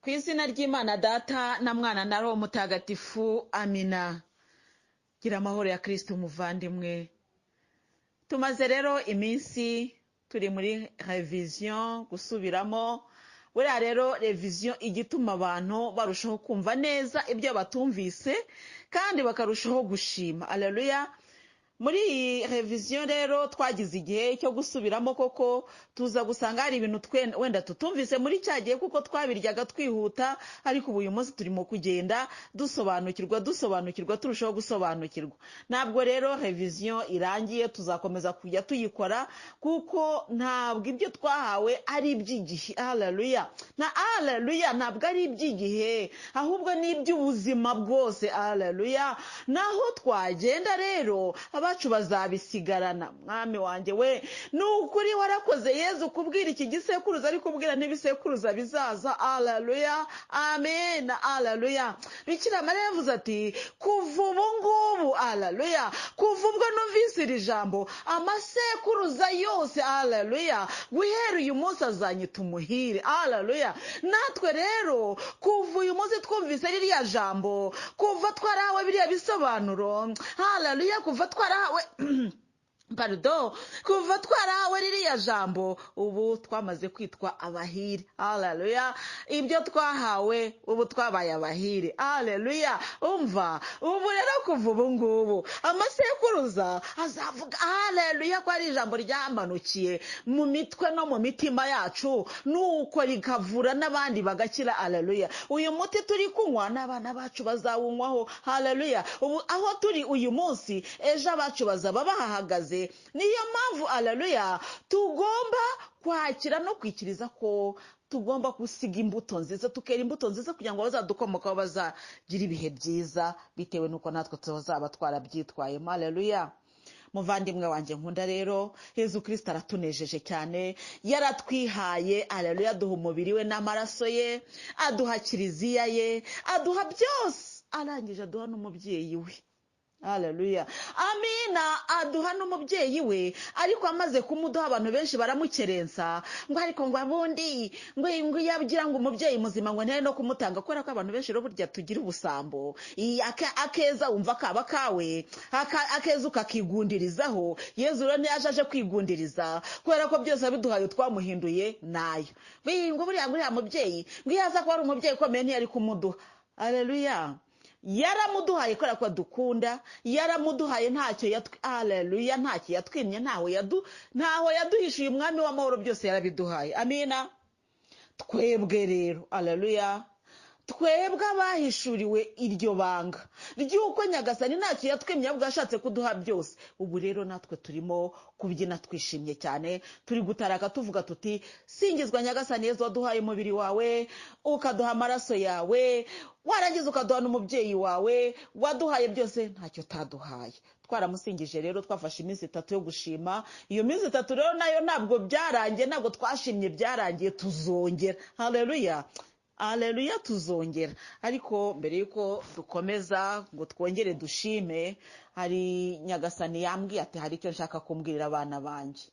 Ku izina ry'Imana Data na Mwana na Roho Mutagatifu, amina. Gira amahoro ya Kristo umuvandimwe. Tumaze rero iminsi turi muri revision, gusubiramo. Buriya rero revision igituma abantu barushaho kumva neza ibyo batumvise kandi bakarushaho gushima. Alleluia. Muri iyi revision rero twagize igihe cyo gusubiramo, koko tuza gusanga hari ibintu wenda tutumvise muri cya gihe kuko twabiryaga twihuta, ariko ubu uyu munsi turimo kugenda dusobanukirwa turushaho gusobanukirwa. Ntabwo rero revision irangiye, tuzakomeza kujya tuyikora kuko ntabwo ibyo twahawe ari iby'igihe. Haleluya. Haleluya, ntabwo ari iby'igihe ahubwo ni iby'ubuzima bwose. Haleluya. Naho twagenda rero abacu bazabisigarana. Mwami wanjye we, nukuri warakoze Yezu kubwira iki gisekuruza ari kubwira n'ibisekuruza bizaza. Haleluya. Amen. Haleluya. Bikira Mariya yavuze ati kuva ubu ngubu, haleluya, kuva ubwo numvise iri jambo amasekuruza yose, haleluya, guhera uyu munsi azanyita umuhire. Haleluya. Natwe rero kuva uyu munsi twumvise ririya jambo, kuva twarahawe biriya bisobanuro, haleluya, kuva twarahawe kuva twarahawe ririya jambo, ubu twamaze kwitwa abahire. Haleluya. Ibyo twahawe ubu twabaye abahire. Haleluya. Umva, ubu rero kuva ubu ngubu amasekuruza azavuga haleluya ko ari ijambo ryamanukiye mu mitwe no mu mitima yacu, nuko rikavura n'abandi bagakira. Haleluya. Uyu muti turi kunywa n'abana bacu bazawunywaho. Haleluya. Ubu aho turi uyu munsi, ejo abacu bazaba bahahagaze. Niyo mpamvu, haleluya, tugomba kwakira no kwikiriza ko tugomba gusiga imbuto nziza, tukera imbuto nziza kugira ngo bazadukomokaho bazagira ibihe byiza bitewe nuko natwe tuzaba twarabyitwayemo. Haleluya. Muvandimwe wanjye nkunda rero, Yezu Kristo aratunejeje cyane, yaratwihaye. Haleluya. Aduha umubiri we n'amaraso ye, aduha kiliziya ye, aduha byose, arangije aduha n'umubyeyi we. Haleluya. Amina. Aduha n'umubyeyi we, ariko amaze kumuduha abantu benshi baramukerensa ngo ariko ngo abundi ngo yagira ngo umubyeyi muzima ngo ntari no kumutanga, kubera ko abantu benshi rero burya tugira ubusambo. Akeza wumva kaba kawe, akeza ukakigundirizaho. Yezu rero ntiyaje aje kwigundiriza, kubera ko byose abiduhaye twamuhinduye nayo. Ngo buriya mubyeyi ngo yaza ko ari umubyeyi ukomeye ntiyari kumuduha. Haleluya. Yaramuduhaye kubera ko dukunda, yaramuduhaye ntacyo haleluya, ntacyo yatwimye, ntaho yaduhishuye. Umwami w'amahoro byose yarabiduhaye. Amina. Twebwe rero, haleluya, twebwe abahishuriwe iryo banga ry'uko Nyagasani ntacyo yatwemye ahubwo yashatse kuduha byose, ubu rero natwe turimo kubyina twishimye cyane, turi gutaraka tuvuga tuti singizwa Nyagasani Yezu, waduhaye umubiri wawe, ukaduha amaraso yawe, warangiza ukaduha n'umubyeyi wawe, waduhaye byose, ntacyo utaduhaye. Twaramusingije rero, twafashe iminsi 3 yo gushima. Iyo minsi 3 rero nayo ntabwo byarangiye, ntabwo twashimye byarangiye, tuzongera. Haleluya. Haleluya. Tuzongera. Ariko mbere yuko dukomeza ngo twongere dushime, hari Nyagasani yambwiye ati hari icyo nshaka kumbwirira abana banje.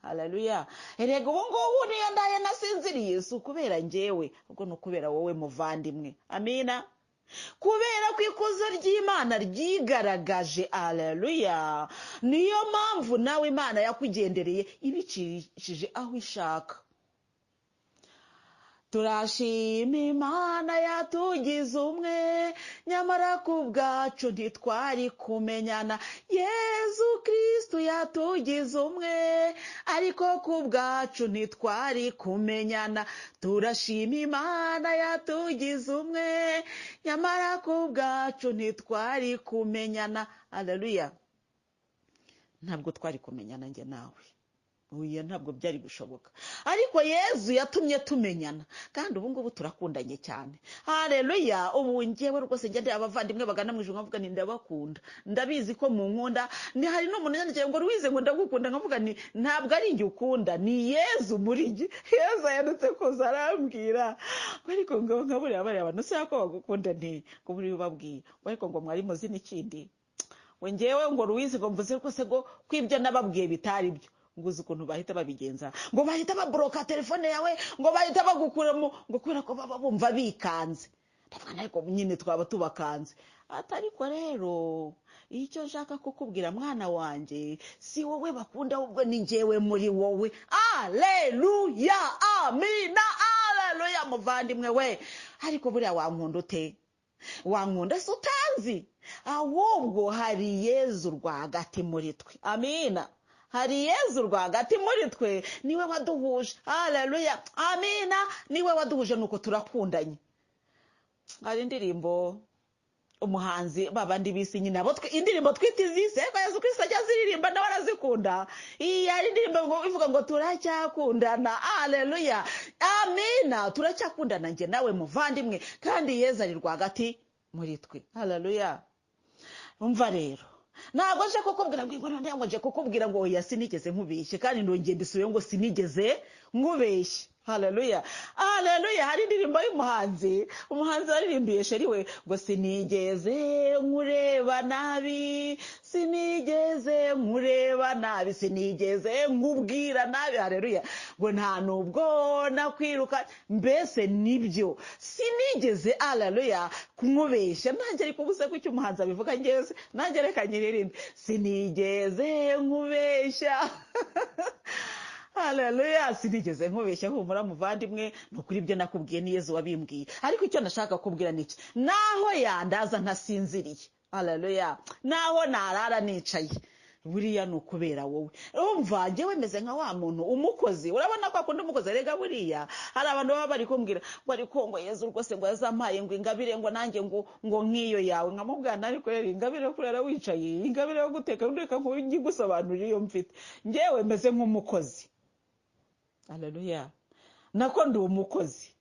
Haleluya. Erega ubu ngubu niyo ndaye nasinziriye, si ukubera njyewe, ahubwo ni ukubera wowe muvandimwe. Amina. Kubera ko ikuzo ry'Imana ryigaragaje. Haleluya. Niyo mpamvu nawe Imana yakugendereye ibicishije aho ishaka. Turashima Imana yatugize umwe, nyamara ku bwacu ntitwari kumenyana. Yezu Kristo yatugize umwe, ariko ku bwacu ntitwari kumenyana. Turashima Imana yatugize umwe, nyamara ku bwacu ntitwari kumenyana. Haleluya. Ntabwo twari kumenyana njye nawe. Uya ntabwo byari gushoboka, ariko Yezu yatumye tumenyana, kandi ubu ngubu turakundanye cyane. Haleluya. Ubu njyewe rwose njye ndi abavandimwe bagana mu ijuru nkavuga ni ndabakunda, ndabizi ko mu nkunda. Ni hari n'umuntu yandikiye ngo Ruwize ngo ndagukunda, nkavuga ni ntabwo ari njye ukunda, ni Yezu muri njye. Yezu yandutse kuza arambwira ariko ngo nkaburiya bariya abantu se ko bagukunda nti ngo buri babwiye, ariko ngo mwari muzi n'ikindi, we njyewe ngo Ruwize ngo mvuze ko se ngo kwibyo nababwiye bitari byo, ngo uzi ukuntu bahita babigenza, ngo bahita babloka telefone yawe, ngo bahita bagukuramo, ngo kubera ko baba bumva bikanze. Ndavuga ariko nyine twaba tubakanze. Atariko rero icyo nshaka kukubwira mwana wanje, si wowe bakunda, ahubwo ni njyewe muri wowe. Aleluya, amina, aleluya muvandimwe we. Ariko buriya wankunda ute? Wankunda se utanzi? Ahubwo hari Yezu rwagati muri twe. Amina. Hari Yezu rwagati muri twe, niwe waduhuje. Aleluya, amina, niwe waduhuje, nuko turakundanye. Hari indirimbo umuhanzi babandi bisi nyine abo indirimbo twita izise ko Yezu Kristo ajya ziririmba nawe arazikunda. Hari indirimbo ngo ivuga ngo turacyakundana. Aleluya, amina, turacyakundana nge nawe muvandimwe, kandi Yezu ari rwagati muri twe. Aleluya. Umva rero, ntabwo nje kukubwira ngo ntabwo nje kukubwira ngo oya sinigeze nkubeshye, kandi ndongeye mbisubiye ngo sinigeze nkubeshye. Haleluya, haleluya. Hari indirimbo y'umuhanzi aririmbiye sheri we ngo sinigeze nkureba nabi, sinigeze nkureba nabi, sinigeze nkubwira nabi. Haleluya, ngo nta nubwo nakwiruka, mbese nibyo sinigeze, haleluya, kumubeshya. Nanjye ariko ubuse ko icyo umuhanzi abivuga ngeze nanjye reka nyiririmbe, sinigeze nkubeshya. Haleluya, sinigeze nkubeshya. Humura muvandimwe, nukuri ibyo nakubwiye ni Yezu wabimbwiye. Ariko icyo nashaka kubwira niki, naho yandaza ntasinziriye, haleluya, naho narara nicaye, buriya nukubera wowe. Umva njyewe meze nka wa muntu umukozi, urabona ko akunda umukozi. Erega buriya hari abantu baba bari kumbwira ngo ariko ngo Yezu rwose ngo yazampaye ngo ingabire ngo nanjye ngo nk'iyo yawe. Nkamubwira ariko rero ingabire yo kurara wicaye, ingabire yo guteka ndeka nk'igusobanurira iyo mfite. Njyewe meze nk'umukozi. Haleluya, nako ndi umukozi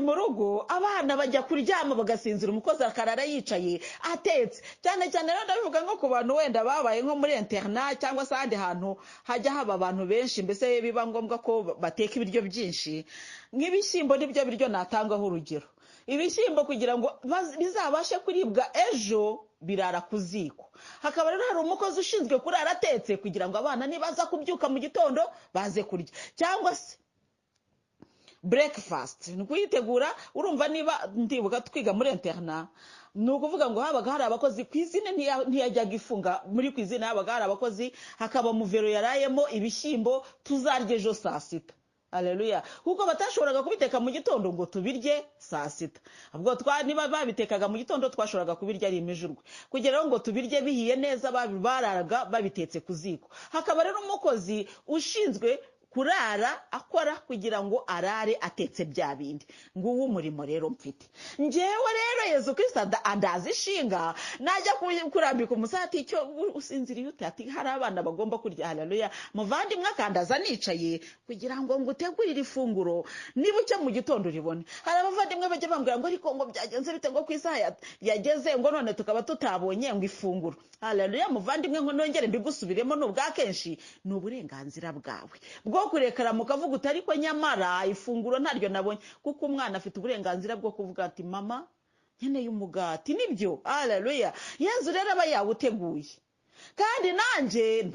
mu rugo. Abana bajya kuryama bagasinzira, umukozi akarara yicaye atetse. Cyane cyane rero ndabivuga nko ku bantu wenda babaye nko muri internat cyangwa se ahandi hantu hajya haba abantu benshi, mbese biba ngombwa ko bateka ibiryo byinshi. Nk'ibishyimbo nibyo biryo natangaho urugero. Ibishyimbo kugira ngo bizabashe kuribwa ejo birara ku ziko. Hakaba rero hari umukozi ushinzwe kurara atetse kugira ngo abana nibaza kubyuka mu gitondo baze kurya. Cyangwa se breakfast ni kuyitegura. Urumva niba ndibuka twiga muri internat, ni ukuvuga ngo habaga hari abakozi, kwizine ntiyajyaga ifunga, muri kwizine habaga hari abakozi, hakaba muvero yarayemo ibishyimbo tuzarya ejo saa sita. Haleluya, kuko batashoboraga kubiteka mu gitondo ngo tubirye saa sita. Ubwo niba babitekaga mu gitondo twashoboraga kubirya ari imijurwe, kugira ngo tubirye bihiye neza, bararaga babitetse ku ziko. Hakaba rero umukozi ushinzwe kurara akora kugira ngo arare atetse bya bindi. Nguwo umurimo rero mfite njyewe. Rero Yezu Kristo andaza ishinga, najya kurambika umusati icyo usinziriye ute, ati hari abana bagomba kurya. Haleluya muvandimwe, akandaza nicaye kugira ngo ngutegurire ifunguro niba ucye mu gitondo uribone. Hari abavandimwe bajya bambwira ngo ariko ngo byagenze bite ngo ku isaha yageze ngo none tukaba tutabonye ngo ifunguro. Haleluya muvandimwe, ngo nongere mbigusubiremo, n'ubwa kenshi ni uburenganzira bwawe bwo kurekera mukavuga uti ariko nyamara ifunguro ntaryo nabonye, kuko umwana afite uburenganzira bwo kuvuga ati mama nkeneye umugati. Nibyo, haleluya. Yezu rero aba yawuteguye, kandi nanjye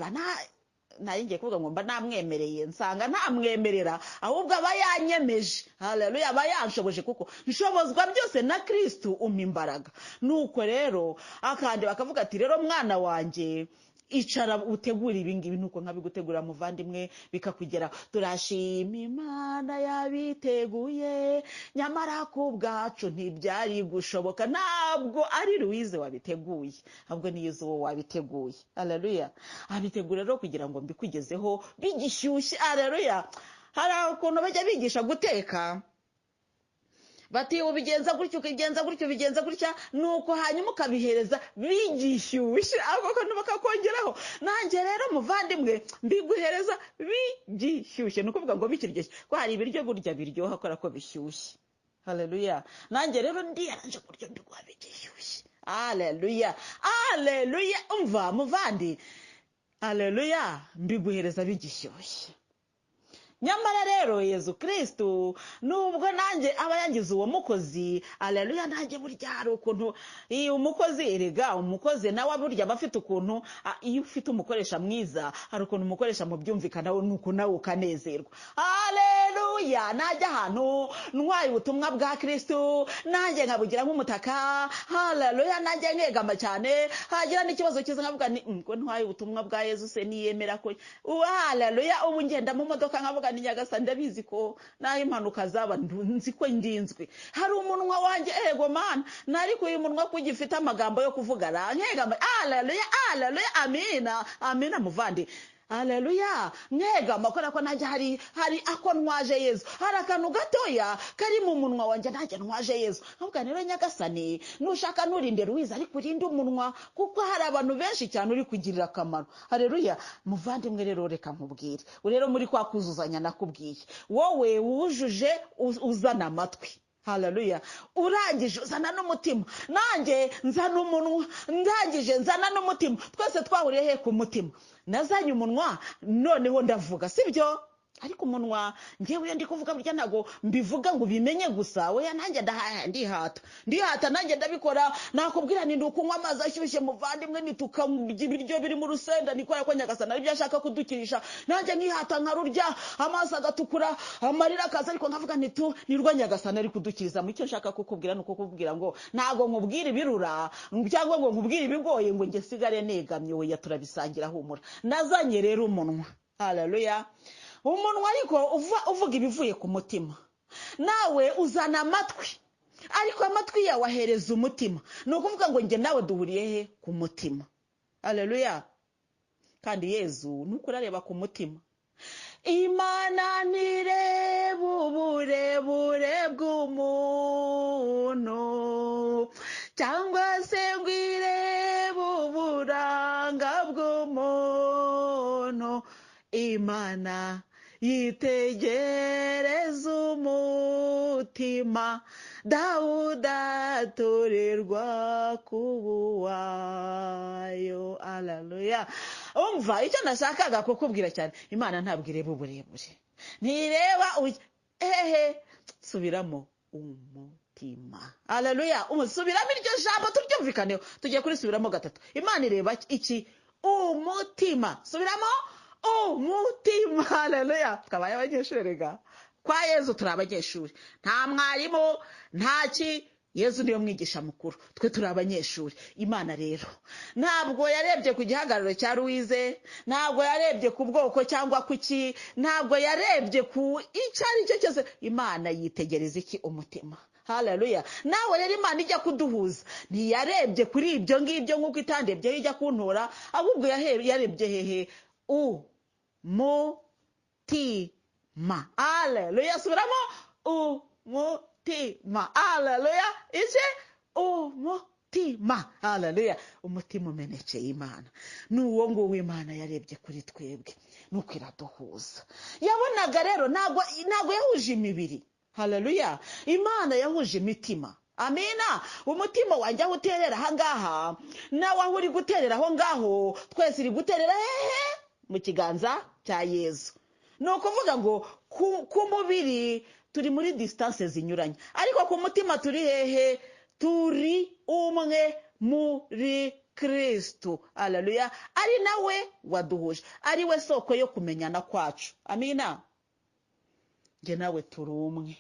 ngiye kuvuga ngo mba namwemereye, nsanga ntamwemerera, ahubwo aba yanyemeje. Haleluya, aba yanshoboje, kuko nshobozwa byose na Kristo umpa imbaraga. Nuko rero akandi bakavuga ati rero mwana wanjye icara utegura ibingibi, nuko nkabigutegura muvandimwe bikakugera. Turashima Imana yabiteguye, nyamara ku bwacu ntibyari gushoboka. Ntabwo ari Louise wabiteguye, ahubwo ni Yezu wowe wabiteguye. Haleluya, abitegura rero kugira ngo mbikugezeho bigishyushye. Haleluya, hari ukuntu bajya bigisha guteka, bati ubigenza gutyo ukigenza gutyo ubigenza gutya, nuko hanyuma ukabihereza bigishyushye, ako kantu bakakongeraho. Nanjye rero muvandimwe mbiguhereza bigishyushye, ni ukuvuga ngo bikiryoshye, ko hari ibiryo burya biryoha kubera ko bishyushye. Haleluya, nanjye rero ndiyaranje kurya mbiguha bigishyushye. Haleluya, haleluya. Umva muvandi, haleluya, mbiguhereza bigishyushye. nyamara rero Yezu Kristo nubwo nanjye aba yangize uwo mukozi, aleluya, nanjye burya hari ukuntu iyo umukozi erega umukozi nawe burya aba afite ukuntu, iyo ufite umukoresha mwiza hari ukuntu umukoresha mu byumvikanaho nuko nawe ukanezerwa. Aleluya, najya ahantu ntwaye ubutumwa bwa Kristo nanjye nkabugira nk'umutaka, aleluya, nanjye nkegama cyane, hagira n'ikibazo kiza nkavuga ni ko ntwaye ubutumwa bwa Yezu se niyemera ko, aleluya, ubu ngenda mu modoka nkavuga ni Nyagasani ndabizi ko naho impanuka zaba nzi ko ndinzwe, hari umunwa wanjye ego mana nari kuyi munwa ko gifite amagambo yo kuvuga nkegama, aleluya, aleluya, amina, amina muvandi, aleluya, nkegama kora ko najya hari ako ntwaje Yezu, hari akantu gatoya kari mu munwa wanjye najya ntwaje Yezu, nkavuga rero Nyagasani nushaka nurinde Ruwiza ariko urinde umunwa kuko hari abantu benshi cyane uri kugirira akamaro. Haleluya muvandimwe, rero reka nkubwire, rero muri kwa kuzuzanya nakubwiye, wowe wujuje uzana amatwi, haleluya, urangije uzana n'umutima, nanjye nzana umunwa, ndangije nzana n'umutima, twese twahuriye he ku mutima, nazanye umunwa noneho ndavuga, sibyo? ariko umunwa ngewe ndi kuvuga burya ntago mbivuga ngo bimenye gusa, we nanjye ndihata nanjye ndabikora, nakubwira ni ndukunywa amazi ashyushye muvandimwe, nitukarya ibiryo biri mu rusenda, nikora ko Nyagasani ari byo ashaka kudukirisha, nanjye nkihata nkarurya, amaso agatukura, amarira akaza, ariko nkavuga nirwa Nyagasani ari kudukiriza. Mu cyo nshaka kukubwira nuko kukubwira ngo ntago nkubwira ibirura cyangwa ngo nkubwire ibigoye ngo nge sigare negamye, we turabisangira humura. Nazanye rero umunwa, haleluya, umunwa ariko uvuga ibivuye ku mutima, nawe uzana amatwi, ariko amatwi yawe ahereza umutima, ni ukuvuga ngo nge nawe duhuriye he ku mutima, haleluya. kandi Yezu nuko urareba ku mutima, Imana ntireba uburebure bw'umuntu cyangwa se ngo irebe uburanga bw'umuntu, Imana yitegereza umutima, Dawudi atorerwa kubuwayo, aleluya. Umva icyo nashakaga kukubwira cyane, Imana ntabwo ireba uburebure, ntireba subiramo umutima, aleluya, subiramo iryo jambo turyumvikaneho, tugiye kurisubiramo gatatu. Imana ireba iki? Umutima, subiramo umutima, haleluya. Twabaye abanyeshuri rega, kwa Yezu turi abanyeshuri, nta mwarimu ntaki, Yezu niyo mwigisha mukuru, twe turi abanyeshuri. Imana rero ntabwo yarebye ku gihagararo cya Ruwize, ntabwo yarebye ku bwoko cyangwa kuki, ntabwo yarebye ku icyo ari cyo cyose, Imana yitegereza iki? Umutima, haleluya. Nawe rero Imana ijya kuduhuza ntiyarebye kuri ibyo ngibyo nk'uko itandebye ijya kuntora, ahubwo yarebye hehe? Umutima, haleluya. Subiramo umutima, haleluya. Iki? Umutima, haleluya. Umutima umenekeye Imana, n'uwo nguwo Imana yarebye kuri twebwe, nuko iraduhuza. Yabonaga rero ntabwo yahuje imibiri, haleluya. Imana yahuje imitima, amina. Umutima wanjye aho uterera ahangaha, nawe aho uri guterera aho ngaho, twese iri guterera hehe? Mu kiganza cya Yezu. Ni ukuvuga ngo ku mubiri turi muri distance zinyuranye, ariko ku mutima turi hehe? Turi umwe muri Kristo, haleluya. Ari nawe waduhuje, ari we soko yo kumenyana kwacu, amina. Nge nawe turi umwe,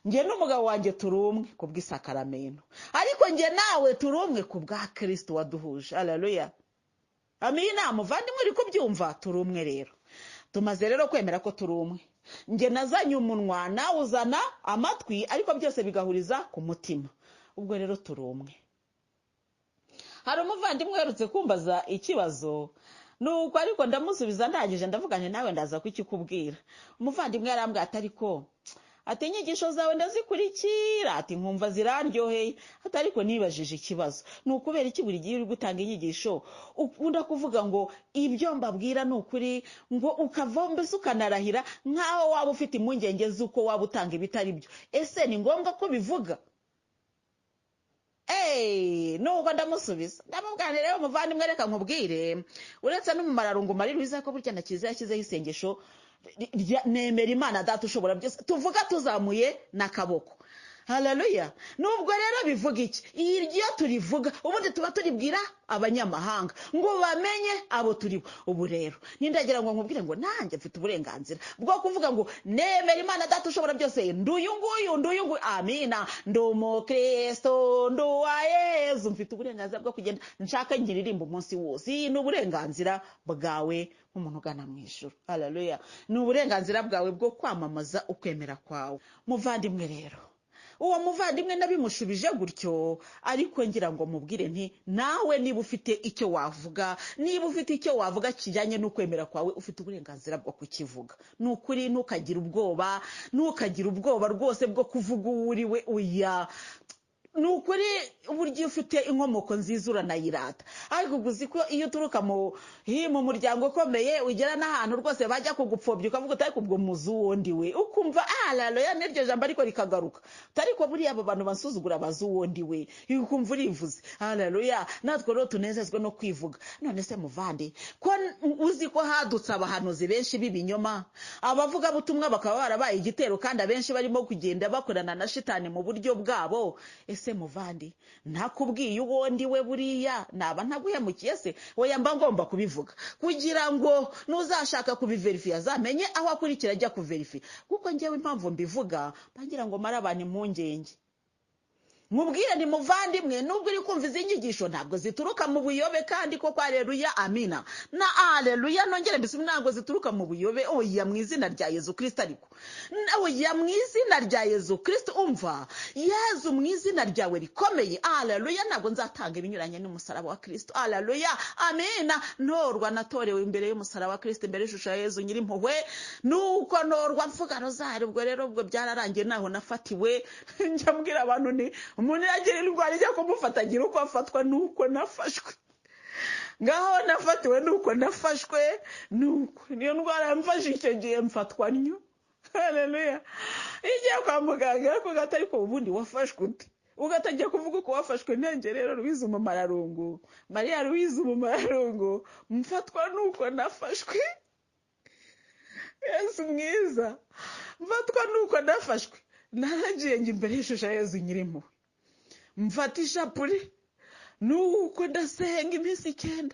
nge n'umugabo wanjye turi umwe ku bw'isakaramento, ariko nge nawe turi umwe ku bwa Kristo waduhuje, haleluya, amina. Muvandimwe uri kubyumva? Turi umwe rero. Tumaze rero kwemera ko turi umwe, nge nazanye umunwa, nawe uzana amatwi, ariko byose bigahuriza ku mutima, ubwo rero turi umwe. Hari umuvandimwe uherutse kumbaza ikibazo, nuko ariko ndamusubiza ndangije ndavuga nti nawe ndaza kukikubwira. Umuvandimwe yarambwira ati ariko ati inyigisho zawe ndazikurikira, ati nkumva ziraryoheye, ati ariko nibajije ikibazo, ni ukubera iki buri gihe uri gutanga inyigisho ukunda kuvuga ngo ibyo mbabwira ni ukuri, ngo ukava mbese ukanarahira nk'aho waba ufite impungenge z'uko waba utanga ibitari byo? Ese ni ngombwa ko bivuga? Nuko ndamusubiza ndamubwira rero umuvandimwe reka nkubwire, uretse no mu mararungu mari Ruwiza ko burya na Kiliziya yashyizeho isengesho nemera Imana data ushobora byose, tuvuga tuzamuye n'akaboko. Haleluya. Nubwo rero bivuga iki? Iryo turivuga ubundi tuba turibwira abanyamahanga ngo bamenye abo turibo. Ubu rero nindagira ngo nkubwire ngo nanjye mfite uburenganzira bwo kuvuga ngo nemera Imana data ushobora byose, nduyu nguyu, amina, ndumukristo, nduwa Yezu, mfite uburenganzira bwo kugenda nshaka ngiririmba umunsi wose. Ni uburenganzira bwawe nk'umuntu ugana mu ijuru. Haleluya. Ni uburenganzira bwawe bwo kwamamaza ukwemera kwawe. Muvandimwe rero, uwo muvandimwe nabimushubije gutyo, ariko ngira ngo mubwire nti nawe niba ufite icyo wavuga kijyanye n'ukwemera kwawe, ufite uburenganzira bwo kukivuga. Ni ukuri, ntukagire ubwoba rwose bwo kuvuga uwo uriwe. Oya, ni ukuri, uburyo ufite inkomoko nziza uranayirata. Ariko uzi ko iyo uturuka mu muryango ukomeye, ugera n'ahantu rwose bajya kugupfobya ukavuga utari kubwo muzu wundi we, ukumva haleluya, n'iryo jambo ariko rikagaruka, utari ko buriya abo bantu basuzugura bazu wundi we, ukumva urivuze. Haleluya. Natwe rero tunezezwe no kwivuga. None se muvandi, ko uzi ko hadutse abahanuzi benshi b'ibinyoma, abavuga butumwa bakaba barabaye igitero, kandi abenshi barimo kugenda bakorana na shitani mu buryo bwabo. Ese muvandi, ntakubwiye uwo ndi we buriya naba ntaguhemukiye se? Oya, mba ngomba kubivuga kugira ngo nuzashaka kubiverifiya azamenye aho akurikira ajya kuverifiya. Kuko njyewe impamvu mbivuga bangira ngo mara abantu impungenge. Mubwire ni muvandimwe, nubwo uri kumva izi nyigisho ntabwo zituruka mu buyobe, kandi koko haleluya, amina na haleluya, nongere mbisubire, ntabwo zituruka mu buyobe. Oya, mu izina rya Yezu Kristo. Ariko oya, mu izina rya Yezu Kristo, umva, Yezu mu izina ryawe rikomeye, haleluya, ntabwo nzatanga ibinyuranye n'umusaraba wa Kristo. Haleluya, amina. Ntorwa natorewe imbere y'umusaraba wa Kristo, imbere y'ishusho ya Yezu Nyirimpuhwe, nuko ntorwa mvuga rozari. Ubwo rero ubwo byararangiye, naho nafatiwe. Njya mbwira abantu ni umuntu yagira indwara ijya kumufata agira uko afatwa, nuko nafashwe. Ngaho nafatiwe nuko nafashwe, nuko niyo ndwara yamfashe icyo gihe mfatwa nnyo. Haleluya. Igiye kwa muganga ariko gatari ko ubundi wafashwe ute, ugatajya kuvuga ko wafashwe. Nanjye rero Louise Umumararungu, Maria Louise Umumararungu, mfatwa nuko nafashwe. Yesu mwiza, mfatwa nuko nafashwe. Naragiye njye imbere y'ishusho ya Yezu Nyirimpuhwe, mfata ishapure, nuko ndasenga iminsi 9.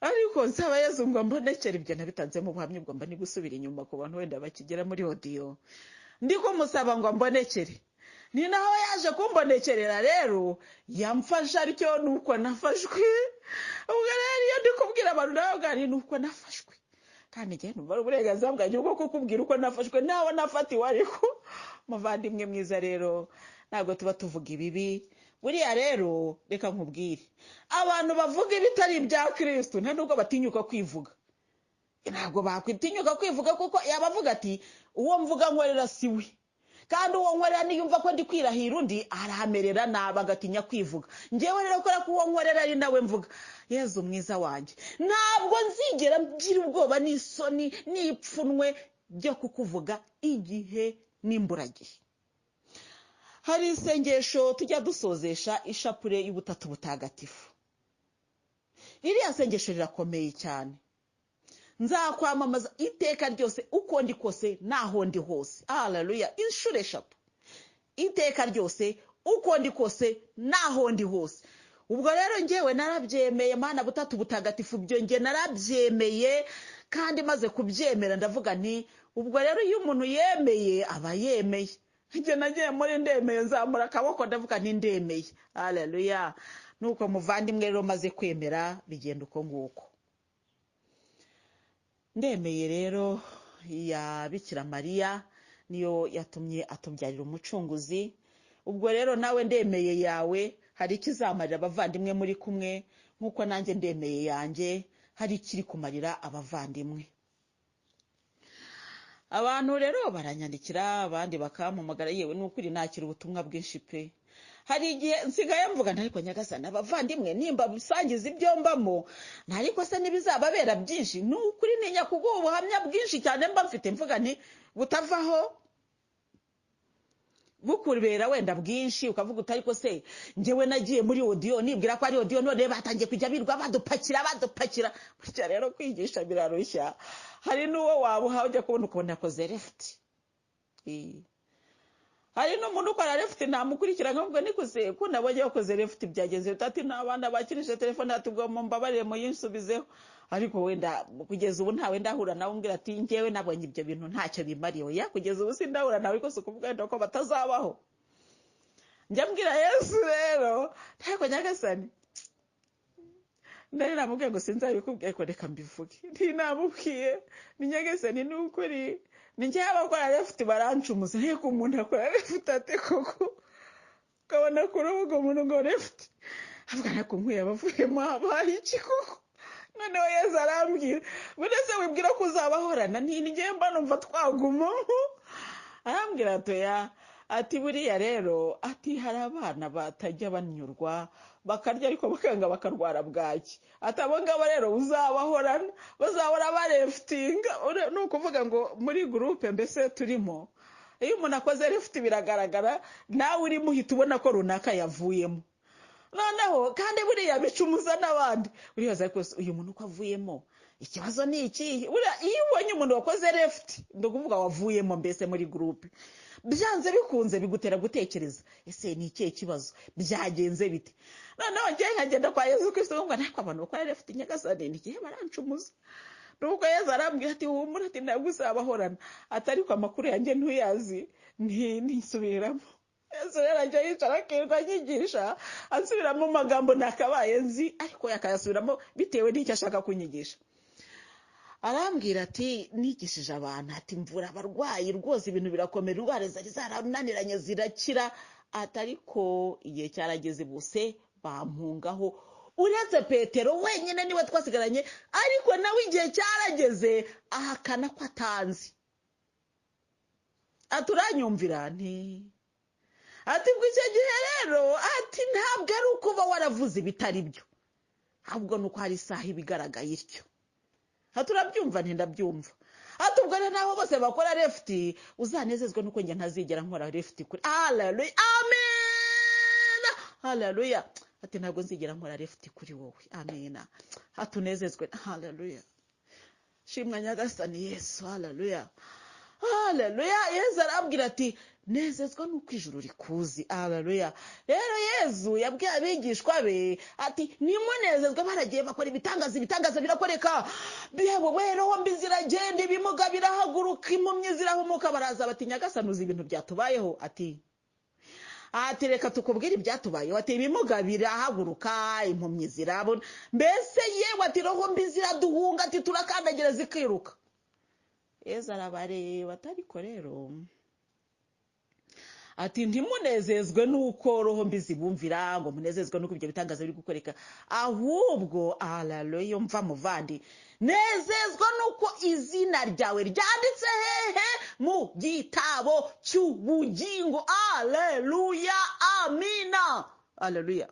Ariko nsaba Yezu ngo mbonekere. Ibyo nabitanzemo ubuhamya, ubwo mba ni gusubira inyuma ku bantu wenda bakigera muri audio. Ndiko musaba ngo mbonekere, ni naho yaje kumbonekerera. Rero yamfasha aricyo nuko nafashwe. Ubwo rero iyo ndikubwira abantu nawe gari nuko nafashwe, kandi njye numva uburenganzira bwanjye bwo kukubwira uko nafashwe, nawe nafatiwe. Ariko muvandimwe mwiza, rero ntabwo tuba tuvuga ibibi. Buriya rero reka nkubwire, abantu bavuga ibitari ibya Kristo nta nubwo batinyuka kwivuga. Ntabwo bakwitinyuka kwivuga, kuko yabavuga ati uwo mvuga nkorera siwe, kandi uwo nkorera niyumva ko ndi kwirahira undi aramerera nabi, agatinya kwivuga. Njyewe rero kora ko uwo nkorera ari nawe mvuga. Yezu mwiza wanjye, ntabwo nzigera ngira ubwoba n'isoni n'ipfunwe byo kukuvuga igihe n'imburagihe. Hari isengesho tujya dusozesha ishapure y'ubutatu butagatifu. Iriya sengesho rirakomeye cyane. Nzakwamamaza iteka ryose uko ndi kose naho ndi hose. Haleluya. Inshuro 3. Iteka ryose uko ndi kose naho ndi hose. Ubwo rero njyewe narabyemeye, Mana butatu butagatifu byo njye narabyemeye, kandi maze kubyemera ndavuga nti ubwo rero iyo umuntu yemeye aba yemeye. Njye nagiye muri ndemeye, nzamura akaboko ndavuga nti ndemeye. Haleluya. Nuko muvandimwe rero maze kwemera bigenda uko nguko. Ndemeye rero ya Bikira Mariya niyo yatumye atubyarira umucunguzi. Ubwo rero nawe ndemeye yawe hari ikizamarira abavandimwe muri kumwe, nkuko nanjye ndemeye yanjye hari ikiri kumarira abavandimwe. Abantu rero baranyandikira, abandi bakampamagara, yewe n'ukuri nakira ubutumwa bwinshi pe. Hari igihe nsigaye mvuga ntariko Nyagasani, abavandimwe nimba bisangiza ibyo mbamo, ntariko se nibizababera byinshi. N'ukuri ninya kuguha ubuhamya bwinshi cyane mba mfite, mvuga nti butavaho bukubera wenda bwinshi ukavuga utari ko se njyewe nagiye muri audio nibwira ko ari audio none batangiye kujya birwa badupakira bityo rero kwigisha birarushya. Hari n'uwo wabuha ujya kubona akoze left, hari n'umuntu ukora left namukurikira nkavuga nikuze ko nabonye wakoze left byagenze bitati n'abana bakirije telefone atubwo mumbabarire mu yinsubizeho, ariko wenda kugeza ubu ntawe ndahura nawe umbwira ati njyewe nabonye ibyo bintu ntacyo bimariye. Ya kugeza ubu sindahura nawe ko sukuvuga wenda ko batazabaho. Njya mbwira Yesu rero ntako Nyagasani, ndari namubwiye ngo sinzabikubwiye ko reka mbivuge, ntinamubwiye ni Nyagasani n'ukuri ni njye abakora left barancumuza, ariko umuntu akora left ate koko kabona ku rubuga umuntu ngo left avuga nako nkwiye abavuyemo habaye iki koko. Noneho Yesu arambwira bune se wibwira ko uzabahorana ntigiye mba numva twagumamo. Arambwira atoya ati buriya rero ati hari abana batajya banyurwa bakarya ariko bakanga bakarwara bwaki, atabo ngabo rero uzabahorana bazahora bareftinga. Nukuvuga ngo muri groupe mbese turimo iyo umuntu akoze left biragaragara nawe urimo uhita ubona ko runaka yavuyemo. Noneho kandi buriya bicumuza n'abandi uribaza ko uyu muntu uko avuyemo ikibazo ni iki. Buriya iyo ubonye umuntu wakoze left ndakuvuga wavuyemo mbese muri groupe byanze bikunze bigutera gutekereza ese ni ikihe kibazo byagenze bite. Noneho njye nkagenda kwa Yesu Kristo ngo nako abantu bakora left Nyagasani ni igihe barancumuza. Nuko Yesu arambwira ati humura ati ndagusabahorana atari ko amakuru yanjye ntuyazi ntisubiramo. Yesu rero ajya yicara akirwa nyigisha ansubiramo amagambo nakabaye nzi ariko yakayasubiramo bitewe n'icyo ashaka kunyigisha. Arambwira ati nigishije abantu ati mvura abarwayi rwose ibintu birakomera, indwara zari zarananiranye zirakira, atariko igihe cyarageze bose bampungaho uretse Petero wenyine niwe twasigaranye, ariko nawe igihe cyarageze ahakana ko atanzi. Aturanyumvira nti ati bw'icyo gihe rero ati ntabwo ari uko uba waravuze ibitari byo, ahubwo nuko hari isaha ibigaragaye ityo. Turabyumva ndabyumva. Ubwo rero nabo bose bakora left uzanezezwe nuko njye ntazigera nkora left kuri. Haleluya, amen, haleluya. Ati ntabwo nzigera nkora left kuri wowe, amen. Hatunezezwe, haleluya. Shimwa Nyagasani Yesu, haleluya, haleluya. Yesu arabwira ati nezezwa nuko ijuru rikuzi, haleluya. Rero Yesu yabwiye abigishwa be ati nimunezezwa baragiye bakora ibitangaza birakoreka, yewe roho mbi ziragenda, ibimuga birahaguruka, impumyi zirahumuka, baraza bati Nyagasani uzi ibintu byatubayeho. Ati reka tukubwire ibyatubayeho. Ati ibimuga birahaguruka, impumyi zirabona, mbese yewe ati roho mbi ziraduhunga, ati turakandagira zikiruka. Yesu arabareba atariko rero ati ntimunezezwe nuko roho mbi zibumvira ngo munezezwe nuko ibyo bitangaza biri gukoreka, ahubwo haleluya mva muvandi nezezwa nuko izina ryawe ryanditse hehe mu gitabo cy'ubugingo. Haleluya, amina, haleluya.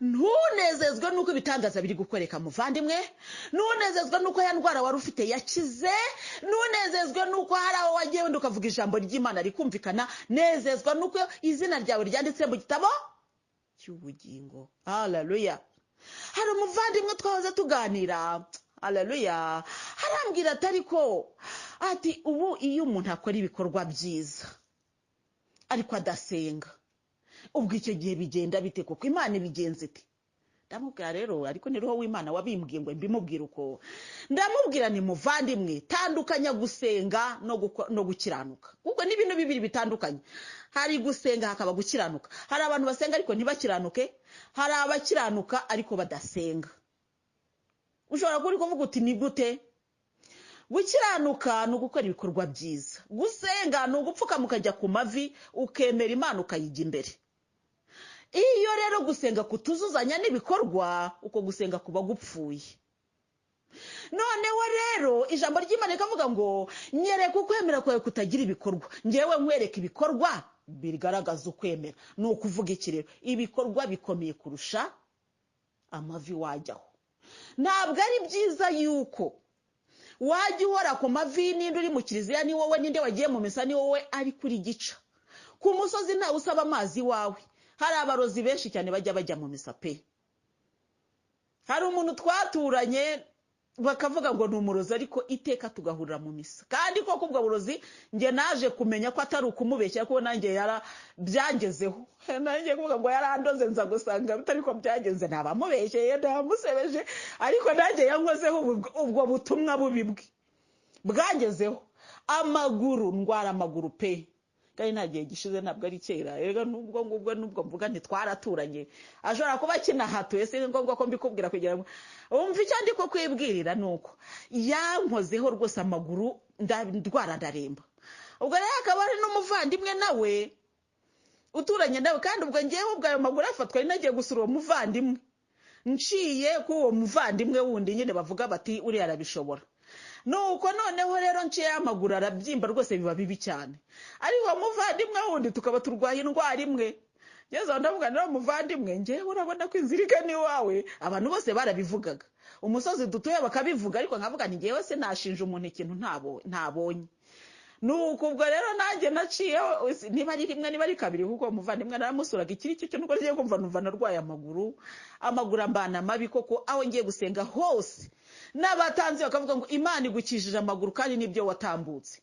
Ntunezezwe nuko ibitangaza biri gukoreka muvandimwe, ntunezezwe nuko ya ndwara wari ufite yakize, ntunezezwe nuko hari aho wagiye wenda ukavuga ijambo ry'Imana rikumvikana, nezezwa nuko izina ryawe ryanditse mu gitabo cy'ubugingo. Haleluya. Hari umuvandimwe twahoze tuganira, haleluya, harambwira atariko ati ubu iyo umuntu akora ibikorwa byiza ariko adasenga ubwo icyo gihe bigenda bite koko Imana ibigenze ite? Ndamubwira rero ariko ni roho w'Imana wabimbwiye ngo mbimubwire uko. Ndamubwira ni muvandimwe tandukanya gusenga no gukiranuka, ubwo ni ibintu bibiri bitandukanye. Hari gusenga hakaba gukiranuka. Hari abantu basenga ariko ntibakiranuke, hari abakiranuka ariko badasenga. Ushobora kuri kuvuga uti ni gute? Gukiranuka ni ugukora ibikorwa byiza, gusenga ni ugupfuka mukajya ku mavi ukemera Imana ukayijya imbere. Iyo rero gusenga kutuzuzanya n'ibikorwa, uko gusenga kuba gupfuye. Noneho rero ijambo ry'Imana rikavuga ngo nyereka ukwemera kwawe kutagira ibikorwa, ngewe nkwereka ibikorwa bigaragaza ukwemera. Ni ukuvuga iki rero? Ibikorwa bikomeye kurusha amavi wajyaho. Ntabwo ari byiza yuko wajya uhora ku mavi, ninde uri mu kiliziya ni wowe, ninde wagiye mu misa ni wowe, ari kuri gica. ku musozi ntawe usaba amazi wawe. Hari abarozi benshi cyane bajya mu misa pe. Hari umuntu twaturanye bakavuga ngo ni umurozi ariko iteka tugahurira mu misa. Kandi koko ubwo burozi nge naje kumenya ko atari ukumubeshya ko nanjye byangezeho. Nanjye kuvuga ngo yarandoze nza gusanga bitari ko byagenze, ntabamubeshye ndamusebeje, ariko nanjye yankozeho ubwo butumwa bubibwe bwangezeho. Amaguru, ndwara amaguru pe. Kandi ntagiye gishize ntabwo ari kera. Ega nubwo mvuga ntitwaraturanye. Ashobora kuba kinahatuye, si ngombwa ko mbikubwira kugira ngo umva icyo ndi ko kwibwirira nuko yankozeho rwose amaguru ndwara ndaremba. Ubwo rero akaba ari n'umuvandimwe nawe uturanye nawe, kandi ubwo ngewe ubwo ayo maguru afatwa nagiye gusura uwo muvandimwe. Nciye ku uwo muvandimwe wundi nyine bavuga bati uri arabishobora. Nuko noneho rero nciye amaguru arabyimba rwose biba bibi cyane. Ariko muvandimwe wundi tukaba turwaye indwara imwe. Yezo ndavuga no muvandimwe ngewe urabona ko inzirika ni wawe. Abantu bose barabivugaga. Umusozi dutuye bakabivuga, ariko nkavuga ni ngewe se nashinja umuntu ikintu ntabonye. Nuko ubwo rero nanjye naciye niba ari rimwe niba ari kabiri, kuko muvandimwe naramusuraga ikiri cyo nuko ngiye kumva numva narwaye amaguru ambana mabi koko. Aho ngiye gusenga hose n'abatanzi bakavuga ngo Imana igukijije amaguru kandi nibyo watambutse.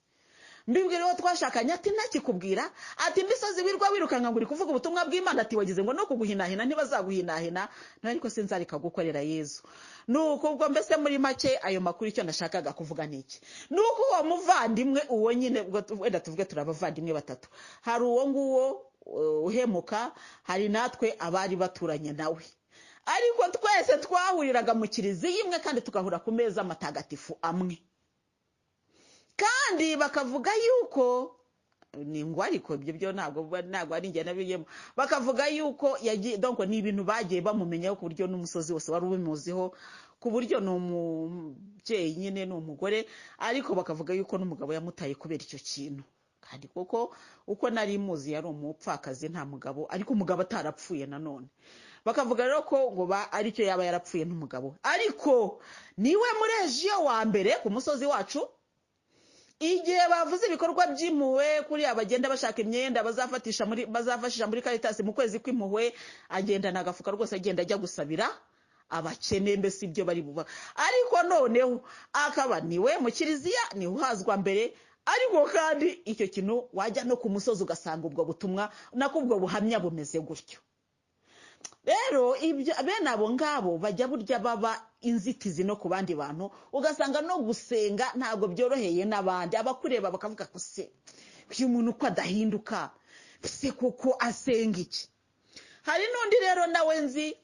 Mbibwira wo twashakanye ati nakikubwira ati imisozi wirwa wirukanga ngo uri kuvuga ubutumwa bw'Imana, ati wagize ngo no kuguhinahina ntibazaguhinahina, nariko sinzarika gukorera Yezu. Nuko ubwo mbese muri make ayo makuru icyo ndashakaga kuvuga niki, nuko uwo muvandimwe uwo nyine wenda tuvuge turabavandimwe batatu. Hari uwo nguwo uhemuka, hari natwe abari baturanye nawe, ariko twese twahuriraga mu kiliziya imwe kandi tugahura ku meza matagatifu amwe. Kandi bakavuga yuko ni ngo ariko ibyo ntabwo ari njye nabiyemo. Bakavuga yuko donc ni ibintu bagiye bamumenyaho ku buryo n'umusozi wose wari ubimuziho, ku buryo no mubyeyi nyine no umugore, ariko bakavuga yuko n'umugabo yamutaye kubera icyo kintu. Kandi koko uko nari muzi yari umupfakazi nta mugabo, ariko umugabo atarapfuye nanone. Bakavuga rero ko ngo ari cyo yaba yarapfuye n'umugabo, ariko niwe murejiyo wa mbere ku musozi wacu. Igihe bavuze ibikorwa by'impuhwe kuri abagenda bashaka imyenda bazafashisha muri Caritas mu kwezi kw'impuhwe, agenda nagafuka rwose agenda ajya gusabira abakene, mbese ibyo bari buba. Ariko noneho akaba niwe mu kiliziya ni uhazwa mbere, ariko kandi icyo kintu wajya no ku musozi ugasanga ubwo butumwa nako ubwo buhamya bumeze gutyo. Rero ibyo bene abo ngabo bajya burya baba inzitizi no ku bandi bantu, ugasanga no gusenga ntabwo byoroheye n'abandi. Abakureba bakavuga ko se uyu muntu uko adahinduka, se kuko asenga iki. Hari n'undi rero nawe nzi,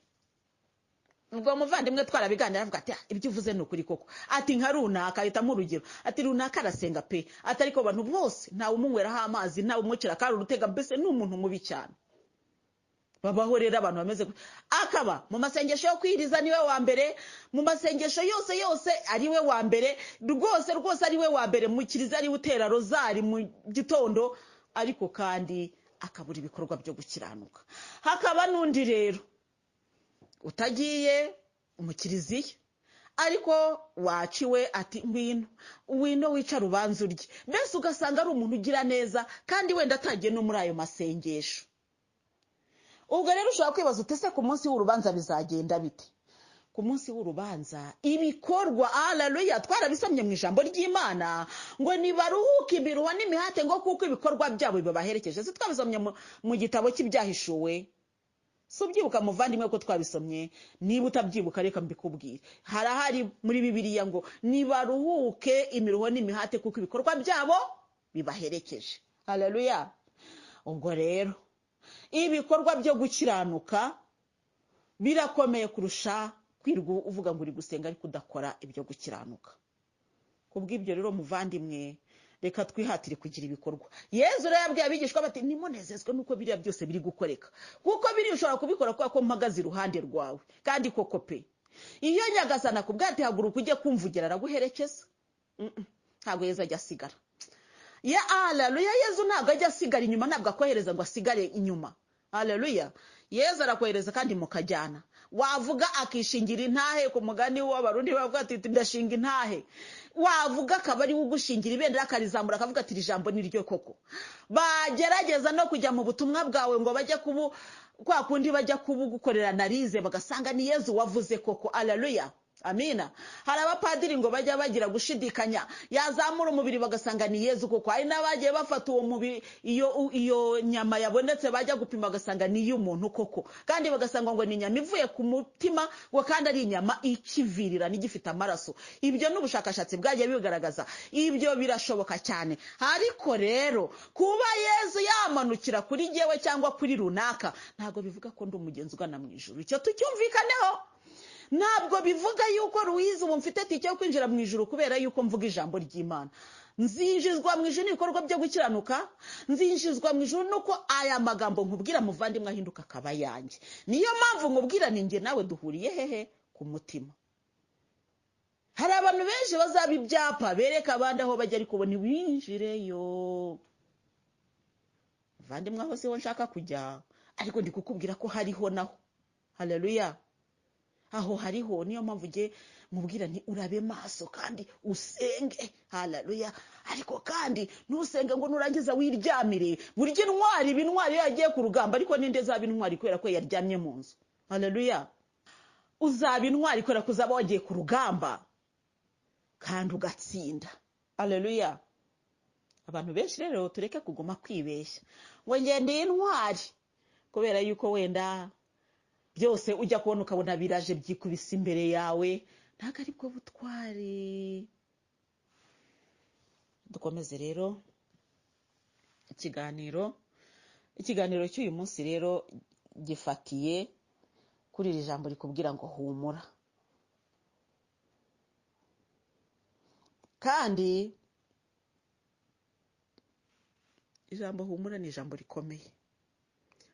ubwo muvandimwe twarabiganira avuga ati ibyo uvuze ni ukuri koko, ati nka runaka ahitamo urugero, ati runaka arasenga pe, ati ariko abantu bose ntawe umunyweraho amazi, ntawe umukira kandi urutega, mbese ni umuntu mubi cyane. Babaho rero abantu bameze akaba mu masengesho yo kwiriza niwe wa mbere, mu masengesho yose ariwe wa mbere rwose ariwe wa mbere, mu kiliziya ari utera rozari mu gitondo, ariko kandi akabura ibikorwa byo gukiranuka. Hakaba n'undi rero utagiye mu kiliziya, ariko waciwe ati ngwino wicara ubanza urye, mbese ugasanga ari umuntu ugira neza kandi wenda atagiye no muri ayo masengesho. Ubwo rero ushobora kwibaza utese ku munsi w'urubanza bizagenda bite? Ku munsi w'urubanza ibikorwa, haleluya, twarabisomye mu ijambo ry'Imana ngo nibaruhuke ibiruha n'imihate ngo kuko ibikorwa byabo bibaherekeje. Se twabisomye mu gitabo cy'ibyahishuwe? So byibuka muvandimwe ko twabisomye? Niba utabyibuka reka mbikubwire, harahari muri Bibiliya ngo nibaruhuke imiruho n'imihate kuko ibikorwa byabo bibaherekeje. Haleluya. Ubwo rero ibikorwa byo gukiranuka birakomeye kurusha kwirwa uvuga ngo uri gusenga ariko udakora ibyo gukiranuka. Kubw'ibyo rero muvandimwe, reka twihatire kugira ibikorwa. Yezu rero yabwiye abigishwa bati nimunezezwe nuko biriya byose biri gukoreka, kuko biri ushobora kubikora kwa ko mpagaze iruhande rwawe. Kandi koko pe, iyo Nyagasana kubwate haguruka ujye kumvugira araguherekeza. Ntabwo Yezu ajya asigara. Ya haleluya, Yezu ntabwo ajya asigara inyuma, ntabwo akohereza ngo asigare inyuma. Haleluya, Yezu arakohereza kandi mukajyana. wavuga akishingira intahe, ku mugani w'abarundi bavuga ati ndashinga intahe, wavuga akaba ari ugushingira ibendera akarizamura akavuga ati iri jambo ni ryo koko. Bagerageza no kujya mu butumwa bwawe ngo bajye kwa kundi bajya kubugukorera analize bagasanga ni Yezu wavuze koko. Haleluya, amina. Hari abapadiri ngo bajya bagira gushidikanya, yazamura umubiri bagasanga ni Yezu koko. Hari n'abagiye bafata uwo mubiri, iyo nyama yabonetse bajya gupima bagasanga ni iy'umuntu koko, kandi bagasanga ngo ni inyama ivuye ku mutima, ngo kandi ari inyama ikivirira n'igifite amaraso. Ibyo n'ubushakashatsi bwagiye bigaragaza. Ibyo birashoboka cyane. Ariko rero kuba Yezu yamanukira kuri jyewe cyangwa kuri runaka ntabwo bivuga ko ndi umugenzi ugana mu ijuru. Icyo tucyumvikaneho. Ntabwo bivuga yuko Louise ubu mfite tike yo kwinjira mu ijuru kubera yuko mvuga ijambo ry'Imana. Nzinjizwa mu ijuru n'ibikorwa byo gukiranuka, nzinjizwa mu ijuru nuko aya magambo nkubwira muvandimwe ahinduka akaba yanjye. Niyo mpamvu nkubwira ni njye nawe duhuriye hehe? Ku mutima. Hari abantu benshi bazaba ibyapa bereka abandi aho bajya ariko bo ntiwinjireyo. Muvandimwe aho siho nshaka kujya, ariko ndi kukubwira ko hariho naho. Haleluya. Aho hariho, niyo mpamvu nge mubwira nti urabe maso kandi usenge. Haleluya. Ariko kandi ntusenge ngo nurangiza wiryamire. Burya intwari ibintwari yagiye ku rugamba, ariko ninde zaba intwari kubera ko yaryamye mu nzu? Haleluya. Uzaba intwari kubera ko uzaba wagiye ku rugamba kandi ugatsinda. Haleluya. Abantu benshi rero tureke kuguma kwibeshya ngo ngende intwari kubera yuko wenda byose ujya kubona ukabona biraje byikubise imbere yawe. Ntabwo ari bwo butwari. Dukomeze rero ikiganiro cy'uyu munsi rero gifatiye kuri iri jambo rikubwira ngo humura. Kandi ijambo humura ni ijambo rikomeye.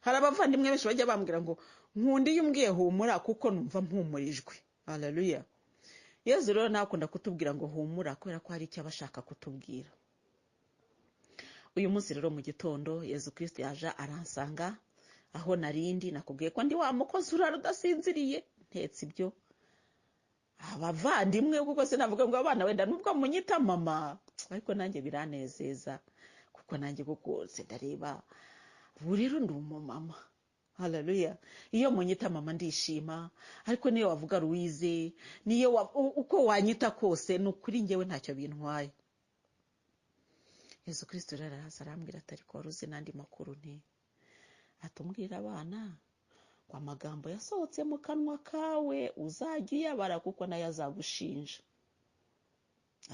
Hari abavandimwe benshi bajya bambwira ngo nkundi iyo umbwiye humura kuko numva mpumurijwe. Haleluya. Yezu rero nakunda kutubwira ngo humura kubera ko hari icyo abashaka kutubwira. Uyu munsi rero mu gitondo Yezu Kristo yaje aransanga aho narindi. Nakubwiye ko ndi wa mukozi urara udasinziriye, ntetse ibyo abavandimwe kuko sinavuga ngo abana wenda nubwo munyita mama, ariko nanjye biranezeza kuko nanjye kuko ndareba buriro ndi umumama. Haleluya. Iyo munyita mama ndishima, ariko niyo wavuga Louise, niyo uko wanyita kose nukuri ngewe ntacyo bintwaye. Yezu Kristo rero arambwira ati ariko waruzi nandi makuru nti atumbwira abana ngo amagambo yasohotse mu kanwa kawe uzajya uyabara kuko nayo azagushinja.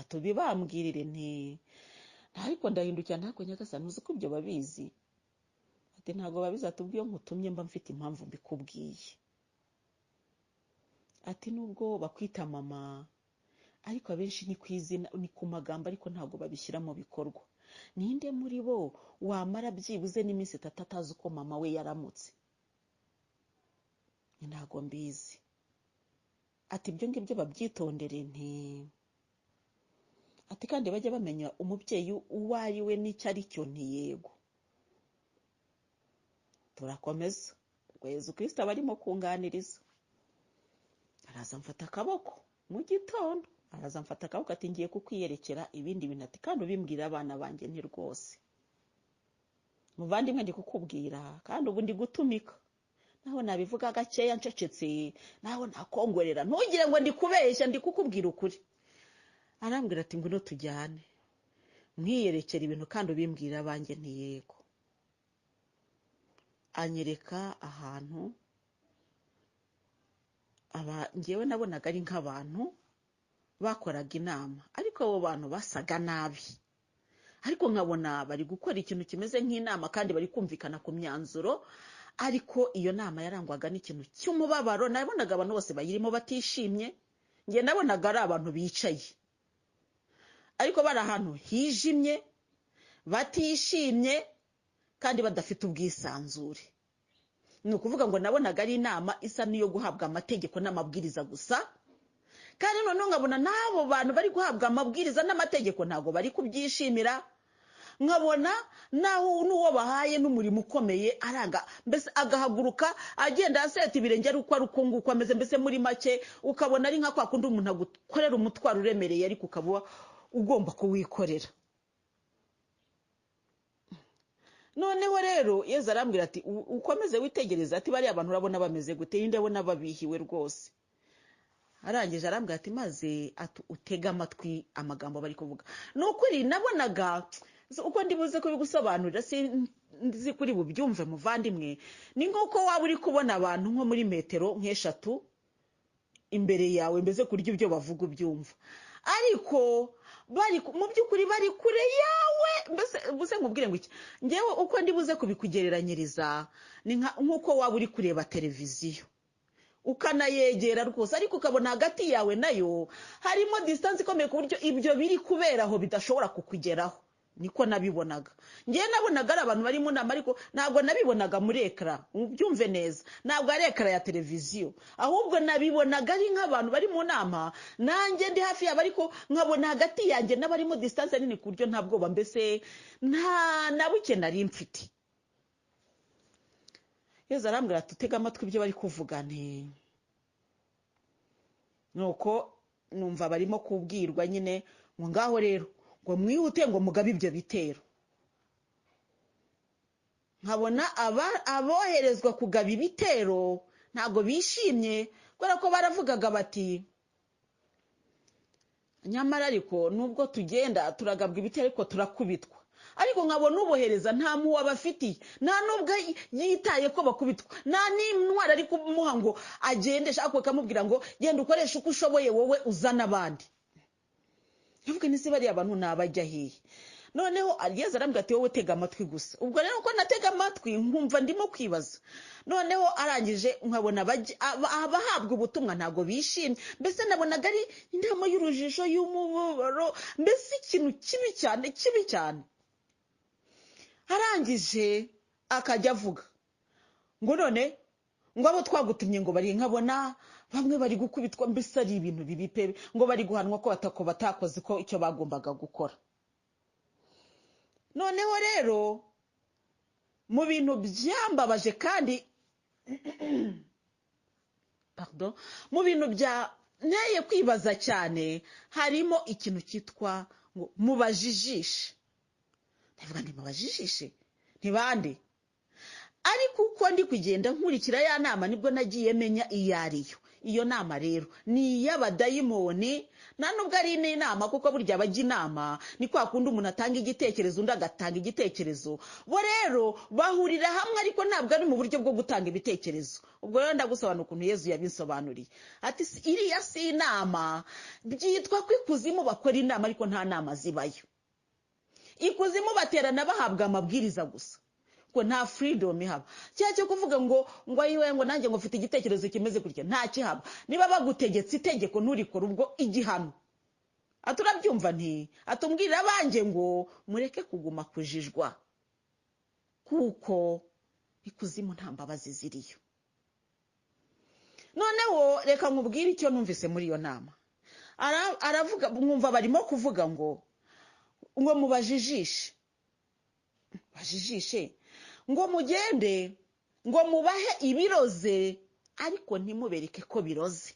Atubibambwirire nti ariko ndahindukira ntako Nyagasani uzi ko ibyo babizi. Ati ntago babizi, atubwiye nkutumye mba mfite impamvu mbikubwiye. Ati nubwo bakwita mama ariko abenshi ni kwizina ni ku magambo ariko ntago babishyira mu bikorwa. Ninde muri bo wamara byibuze n'iminsi 3 atazi uko mama we yaramutse? Ntago mbizi. Ati ibyo ngibyo babyitondere nti ati kandi bajya bamenya umubyeyi uwo ari we n'icyo ari cyo ntiyego. Turakomeza. Yezu Kristo abarimo kunganiriza. Araza mfata akaboko mu gitondo. Araza mfata akaboko ati ngiye kukwiyerekera ibindi bintu. Ati kandi ubimbwira abana banjye nti rwose. Muvandimwe ndi kukubwira kandi ubu ndi gutumika. Naho nabivuga gakeya ncecetse, naho nakongorera. Ntugire ngo ndi kubeshya, ndi kukubwira ukuri. Arambwira ati ngwino tujyane. Mwiyerekera ibintu kandi ubimbwira abanjye ntiyego. Anyereka ahantu ngewe nabonaga ari nk'abantu bakoraga inama, ariko abo bantu basaga nabi. Ariko nkabona bari gukora ikintu kimeze nk'inama kandi bari kumvikana ku myanzuro, ariko iyo nama yarangwaga n'ikintu cy'umubabaro. Nabonaga abantu bose bayirimo batishimye. Nge nabonaga ari abantu bicaye, ariko bari ahantu hijimye, batishimye kandi badafite ubwisanzure. Ni ukuvuga ngo nabonaga ari inama isa n'iyo guhabwa amategeko n'amabwiriza gusa, kandi noneho nkabona n'abo bantu bari guhabwa amabwiriza n'amategeko ntago bari kubyishimira. nkabona naho n'uwo bahaye n'umurimo ukomeye aranga mbese agahaguruka agenda aseta ibirenge ari uko nguko ameze mbese muri make ukabona ari nka kwa kundi umuntu agukorera umutwaro uremereye ariko ukaba ugomba kuwikorera. Noneho rero Yezu arambwira ati ukomeze witegereza ati bariya abantu urabona bameze gute, ndabona babihiwe rwose. Arangije arambwira ati maze utega amatwi amagambo bari kuvuga. Nukuri nabonaga uko ndibuze ko bigusobanurira sinzi kuri bubyumve muvandimwe, ni nk'uko waba uri kubona abantu nko muri metero nk'eshatu imbere yawe mbese kurya ibyo bavuga ubyumva, ariko mu by'ukuri bari kure yawe. Mbese nkubwire ngo iki, ngewe uko ndibuze kubikugereranyiriza ni nk'uko waba uri kureba televiziyo ukanayegera rwose, ariko ukabona hagati yawe nayo harimo distance ikomeye ku buryo ibyo biri kubera aho bidashobora kukugeraho. Niko nabibonaga ngewe, nabonaga ari abantu bari mu nama, ariko ntabwo nabibonaga muri ekara, ubyumve neza, ntabwo ari ekara ya televiziyo, ahubwo nabibonaga ari nk'abantu bari mu nama nanjye ndi hafi yabo, ariko nkabona hagati yanjye n'abarimo distance nini ku buryo nta bwoba mbese nta na buke nari mfite. Yezu arambwira ati utega amatwi ibyo bari kuvuga. Nuko numva barimo kubwirwa nyine ngo ngaho rero ngo mwihute ngo mugabe ibyo bitero. Nkabona aboherezwa kugaba ibitero ntago bishimye, kubera ko baravugaga bati nyamara ariko nubwo tugenda turagabwa ibitero ariko turakubitwa. Ariko nkabona ubohereza nta muwe abafitiye, nta nubwo yitaye ko bakubitwa, nta n'intwara ari kumuha ngo agendesha, ako kamubwira ngo genda ukoresha uko ushoboye wowe uzana abandi. Nvuga nise bariya abantu nabajya hehe. Noneho Yezu arambwira ati wowe tega amatwi gusa. Ubwo rero uko natega amatwi nkumva ndimo kwibaza. Noneho arangije nkabona abahabwa ubutumwa ntago bishimye, mbese nabonaga ari inama y'urujijo y'umubabaro, mbese ikintu kibi cyane. Arangije akajya avuga ngo none ngo abo twagutumye ngo bari, nkabona bamwe bari gukubitwa, mbese ari ibintu bibi pe, ngo bari guhanwa ko batakoze ko icyo bagombaga gukora. Noneho rero mu bintu byambabaje kandi mu bintu nteye kwibaza cyane harimo ikintu cyitwa ngo mubajijishe. Ndavuga nti mubajijishe ntibande, ariko uko ndi kugenda nkurikira ya nama nibwo nagiye menya iyo ariyo. Iyo nama rero ni iy'abadayimoni, nta nubwo ari inama, kuko burya abajya inama ni kwa kundi umuntu atanga igitekerezo undi agatanga igitekerezo, bo rero bahurira hamwe ariko ntabwo ari mu buryo bwo gutanga ibitekerezo. Ubwo rero ndagusobanura ukuntu Yezu yabisobanuriye ati iriya si inama, byitwa ko ikuzimu bakora inama ariko nta nama zibayo. Ikuzimu baterana bahabwa amabwiriza gusa, ko nta freedom ihaba. Cyo kuvuga ngo ayiwe ngo nanjye ngo mfite igitekerezo kimeze gutya, nta kihaba. Niba bagutegetse itegeko nturikora, ubwo igihano. Aturabyumva atumbwirira abanje ngo mureke kuguma kujijwa, kuko ikuzimu nta mbabazi ziriyo. Noneho reka nkubwire icyo numvise muri iyo nama. Aravuga, mwumva barimo kuvuga ngo mubajijishe, bajijishe, ngo mugende ngo mubahe ibiroze ariko ntimubereke ko biroze,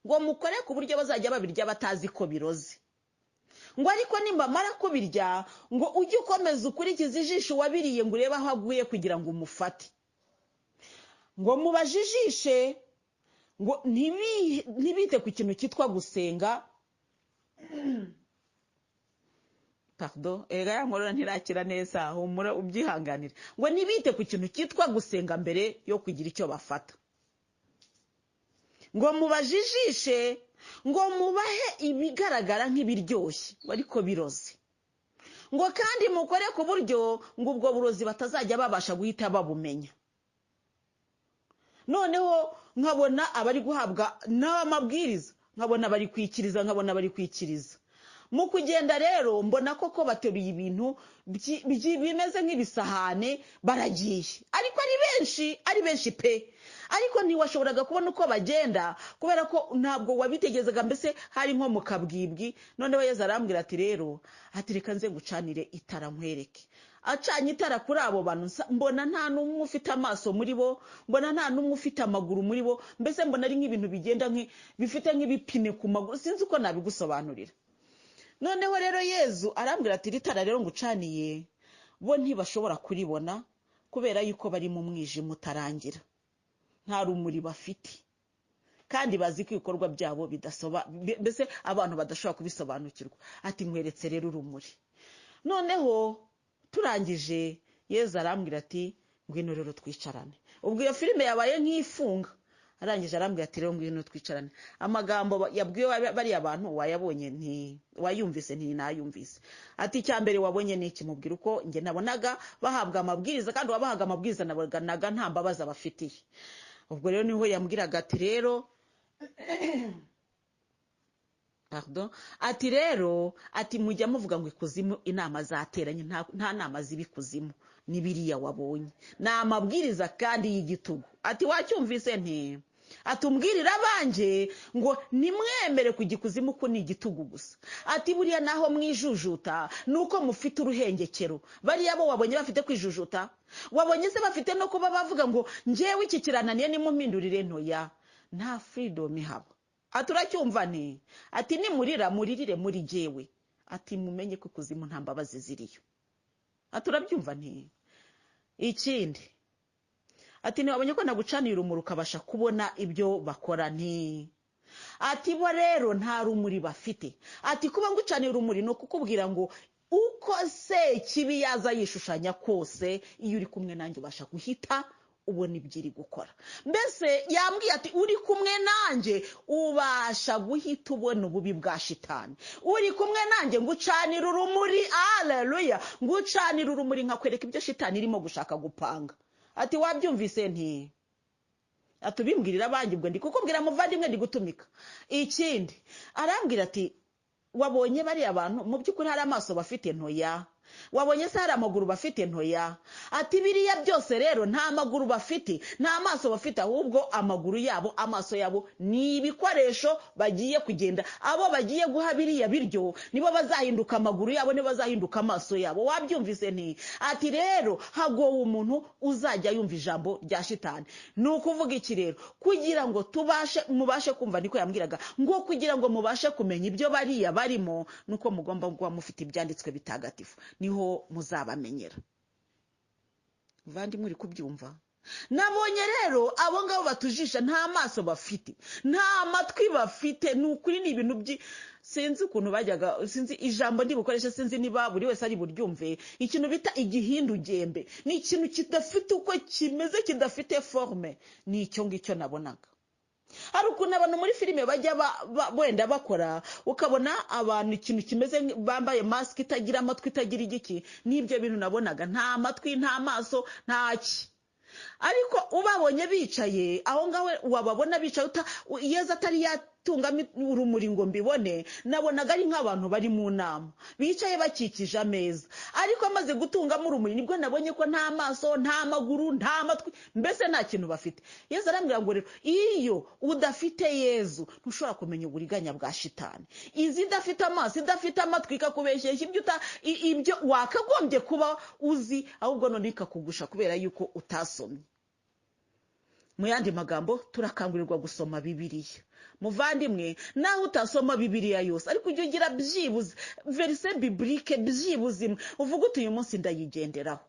ngo mukore ku buryo bazajya babirya batazi ko biroze, ngo ariko nimbamara kubirya ngo ujye ukomeza ukurikiza ijisho wabiriye ngo urebe aho aguye kugira ngo umufate. Ngo mubajijishe, ngo ntibite ku kintu cyitwa gusenga. Erega yankorora ntirakira neza, humura ubyihanganira. Ngo ntibite ku kintu cyitwa gusenga mbere yo kugira icyo bafata. Ngo mubajijishe, ngo mubahe ibigaragara nk'ibiryoshye ariko biroze, ngo kandi mukore ku buryo ngo ubwo burozi batazajya babasha guhita babumenya. Noneho nkabona abari guhabwa n'amabwiriza, nkabona bari kwikiriza. Mu kugenda rero mbona koko bateruye ibintu bimeze nk'ibisahane baragiye, ariko ari benshi pe, ariko ntiwashoboraga kubona uko bagenda kubera ko ntabwo wabitegerezaga, mbese hari nko mu kabwibwi. Noneho Yesu arambwira ati rero ati reka nze gucanire itara nkwereke. Acanye itara kuri abo bantu, mbona nta n'umwe ufite amaso muri bo, mbona nta n'umwe ufite amaguru muri bo, mbese mbona ari nk'ibintu bigenda bifite nk'ibipine ku maguru, sinzi uko nabigusobanurira. Noneho rero Yesu arambwira ati ritara rero ngucaniye bo ntibashobora kuribona kubera yuko bari mu mwijima utarangira, nta rumuri bafite, kandi bazi ko ibikorwa byabo mbese abantu badashobora kubisobanukirwa. Ati nkweretse rero urumuri. Noneho turangije Yesu arambwira ati ngwino rero twicarane. Ubwo iyo filime yabaye nk'ifunga, arangije arambwira ati rero ngwino twicarane. Amagambo yabwiwe bari abantu wayabonye wayumvise nayumvise. Ati icyambere wabonye niki? Mubwira uko nge nabonaga bahabwa amabwiriza, kandi wabahaga amabwiriza nabonaga nta mbabazi abafitiye. Ubwo rero niho yambwiraga ati rero ati rero ati mujya muvuga ngo ikuzimu inama zateranye, nta nama z'ibikuzimu ni biriya wabonye, ni amabwiriza kandi y'igitugu. Ati wacyumvise nti? Atumbwirira abanje ngo nimwemere kujya ikuzimu ko ni igitugu gusa. Ati buriya naho mwijujuta nuko mufite uruhengekero. Bariya bo wabonye bafite kwijujuta? Wabonye se bafite no kuba bavuga ngo njyewe iki kirananiye nimumpindurire ntoya? Nta freedom ihaba. Ati uracyumva nti? Ati nimurira muririre muri jewe. Ati mumenye ko ikuzimu nta mbabazi ziriyo. Ati urabyumva nti? Ikindi ati ntiwabonye ko nagucanira urumuri ukabasha kubona ibyo bakora nti? Ati bo rero nta rumuri bafite. Ati kuba ngucanira urumuri no kukubwira ngo uko se kibi yaza yishushanya kose, iyo uri kumwe nanjye ubasha guhita ubona ibyiri gukora. Mbese yambwiye ati uri kumwe nanjye ubasha guhita ubona ububi bwa shitani. Uri kumwe nanjye ngucanira urumuri, haleluya, ngucanira urumuri nkakwereka ibyo shitani irimo gushaka gupanga. Ati wabyumvise nti? Atubimbwirira abanjye, ubwo ndi kukubwira muvandimwe ndi gutumika. Ikindi arambwira ati wabonye bari abantu mu by'ukuri hari amaso bafite ntoya? Wabonye se hari amaguru bafite ntoya? Ati biriya byose rero nta maguru bafite, nta maso bafite, ahubwo amaguru yabo, amaso yabo ni ibikoresho bagiye kugenda. Abo bagiye guha biriya biryo nibo bazahinduka amaguru yabo, nibo bazahinduka amaso yabo. Wabyumvise nti? Ati rero hagowe umuntu uzajya yumva ijambo rya shitani. Ni ukuvuga iki rero? Kugira ngo mubashe kumva, niko yambwiraga ngo kugira ngo mubashe kumenya ibyo bariya barimo, nuko mugomba kuba mufite ibyanditswe bitagatifu, niho muzabamenyera. Vandi muri kubyumva? Nabonye rero abo ngabo batujisha nta maso bafite, nta matwi bafite. Ni ukuri ni ibintu sinzi ukuntu bajyaga, sinzi ijambo ndi bukoresha, sinzi niba buri wese ari buryumve. Ikintu bita igihindu gembe ni ikintu kidafite uko kimeze, kidafite forme. Ni icyo ngicyo nabonaga. Hari ukuntu abantu muri filime bajya wenda bakora, ukabona abantu ikintu kimeze bambaye mask itagira amatwi, itagira igiki. Nibyo bintu nabonaga, nta matwi, nta maso, ntaki. Ariko ubabonye bicaye aho ngawe, wababona bicaye Yesu atari yatungamo urumuri ngo mbibone, nabonaga ari nk'abantu bari mu nama bicaye bakikije ameza. Ariko amaze gutungamo urumuri nibwo nabonye ko nta maso, nta maguru, nta matwi, mbese nta kintu bafite. Yesu arambwira ngo rero iyo udafite Yesu ntushobora kumenya uburiganya bwa shitani. Izi idafite amaso, idafite amatwi, ikakubeshyeshya ibyo wakagombye kuba uzi, ahubwo none ikakugusha kubera yuko utasomye. Mu yandi magambo turakangurirwa gusoma Bibiliya. Muvandimwe, naho utasoma Bibiliya yose, ariko ujye ugira byibuze verse biblique byibuze imwe uvuga uti uyu munsi ndayigenderaho.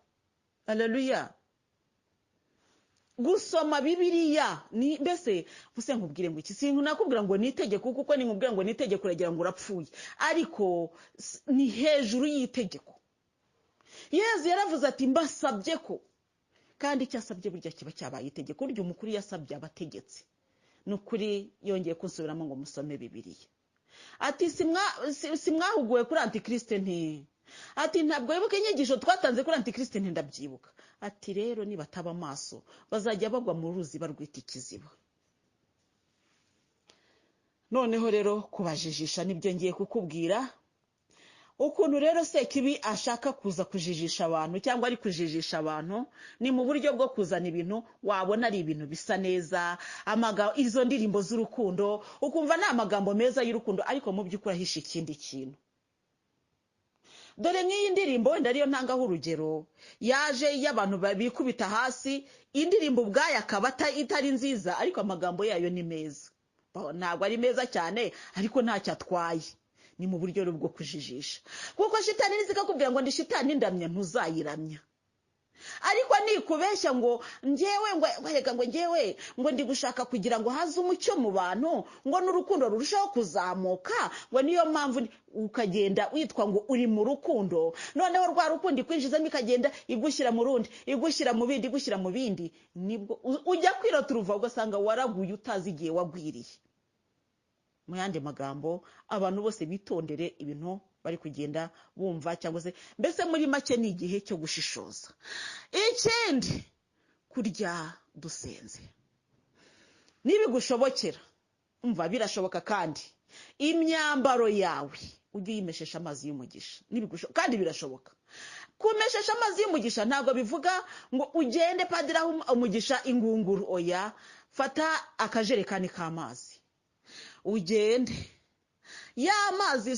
Haleluya. Gusoma Bibiliya ni mbese buse nkubwire ngo iki sintu nakubwira ngo nitegeko, kuko ni nkubwira ngo nitegeko uragira ngo urapfuye, ariko ni hejuru y'itegeko. Yesu yaravuze ati mbasabye ko, kandi cyasabye burya kiba cyabaye itegeko. Uryo umukuru yasabye abategetsi, nukuri yongeye kunsubiramo ngo musome Bibiliya. Ati simwahuguwe kuri Antikriste nti? Ati ntabwo wibuka inyigisho twatanze kuri Antikriste nti? Ndabyibuka. Ati rero nibataba amaso bazajya bagwa mu ruzi barwita ikiziba. Noneho rero kubajijisha nibyo ngiye kukubwira. ukuntu rero Sekibi ashaka kuza kujijisha abantu cyangwa ari kujijisha abantu ni mu buryo bwo kuzana ibintu wabona ari ibintu bisa neza, izo ndirimbo z'urukundo ukumva ni amagambo meza y'urukundo, ariko mu by'ukuri ahisha ikindi kintu. Dore nk'iyi ndirimbo wenda ariyo ntangaho urugero, yaje y'abantu bikubita hasi, indirimbo ubwayo akaba itari nziza, ariko amagambo yayo ni meza. Ntabwo ari meza cyane, ariko ntacyo atwaye. Ni mu buryo bwo kujijisha, kuko shitani nizikakubwira ngo ndi shitani ndamya, ntuzayiramya. Ariko nikubeshya ngo njyewe ngo njyewe ngo ndi gushaka kugira ngo haze umucyo mu bantu, ngo n'urukundo rurushaho kuzamuka, ngo niyo mpamvu ukagenda witwa ngo uri mu rukundo, noneho rwa rukundo ikwinjizamo ikagenda igushyira mu rundi, igushyira mu bindi, igushyira mu bindi, nibwo ujya kwirota uruva ugasanga waraguye utazi igihe wagwiriye. Mu yandi magambo, abantu bose bitondere ibintu bari kugenda bumva, cyangwa se mbese muri make ni igihe cyo gushishoza. Ikindi, kurya dusenze. Nibigushobokera, umva birashoboka, kandi imyambaro yawe ujye uyimeshesha amazi y'umugisha. Kandi birashoboka. Kumeshesha amazi y'umugisha ntabwo bivuga ngo ugende padiraho umugisha ingunguru, oya, fata akajerekani k'amazi ugende. Ya mazi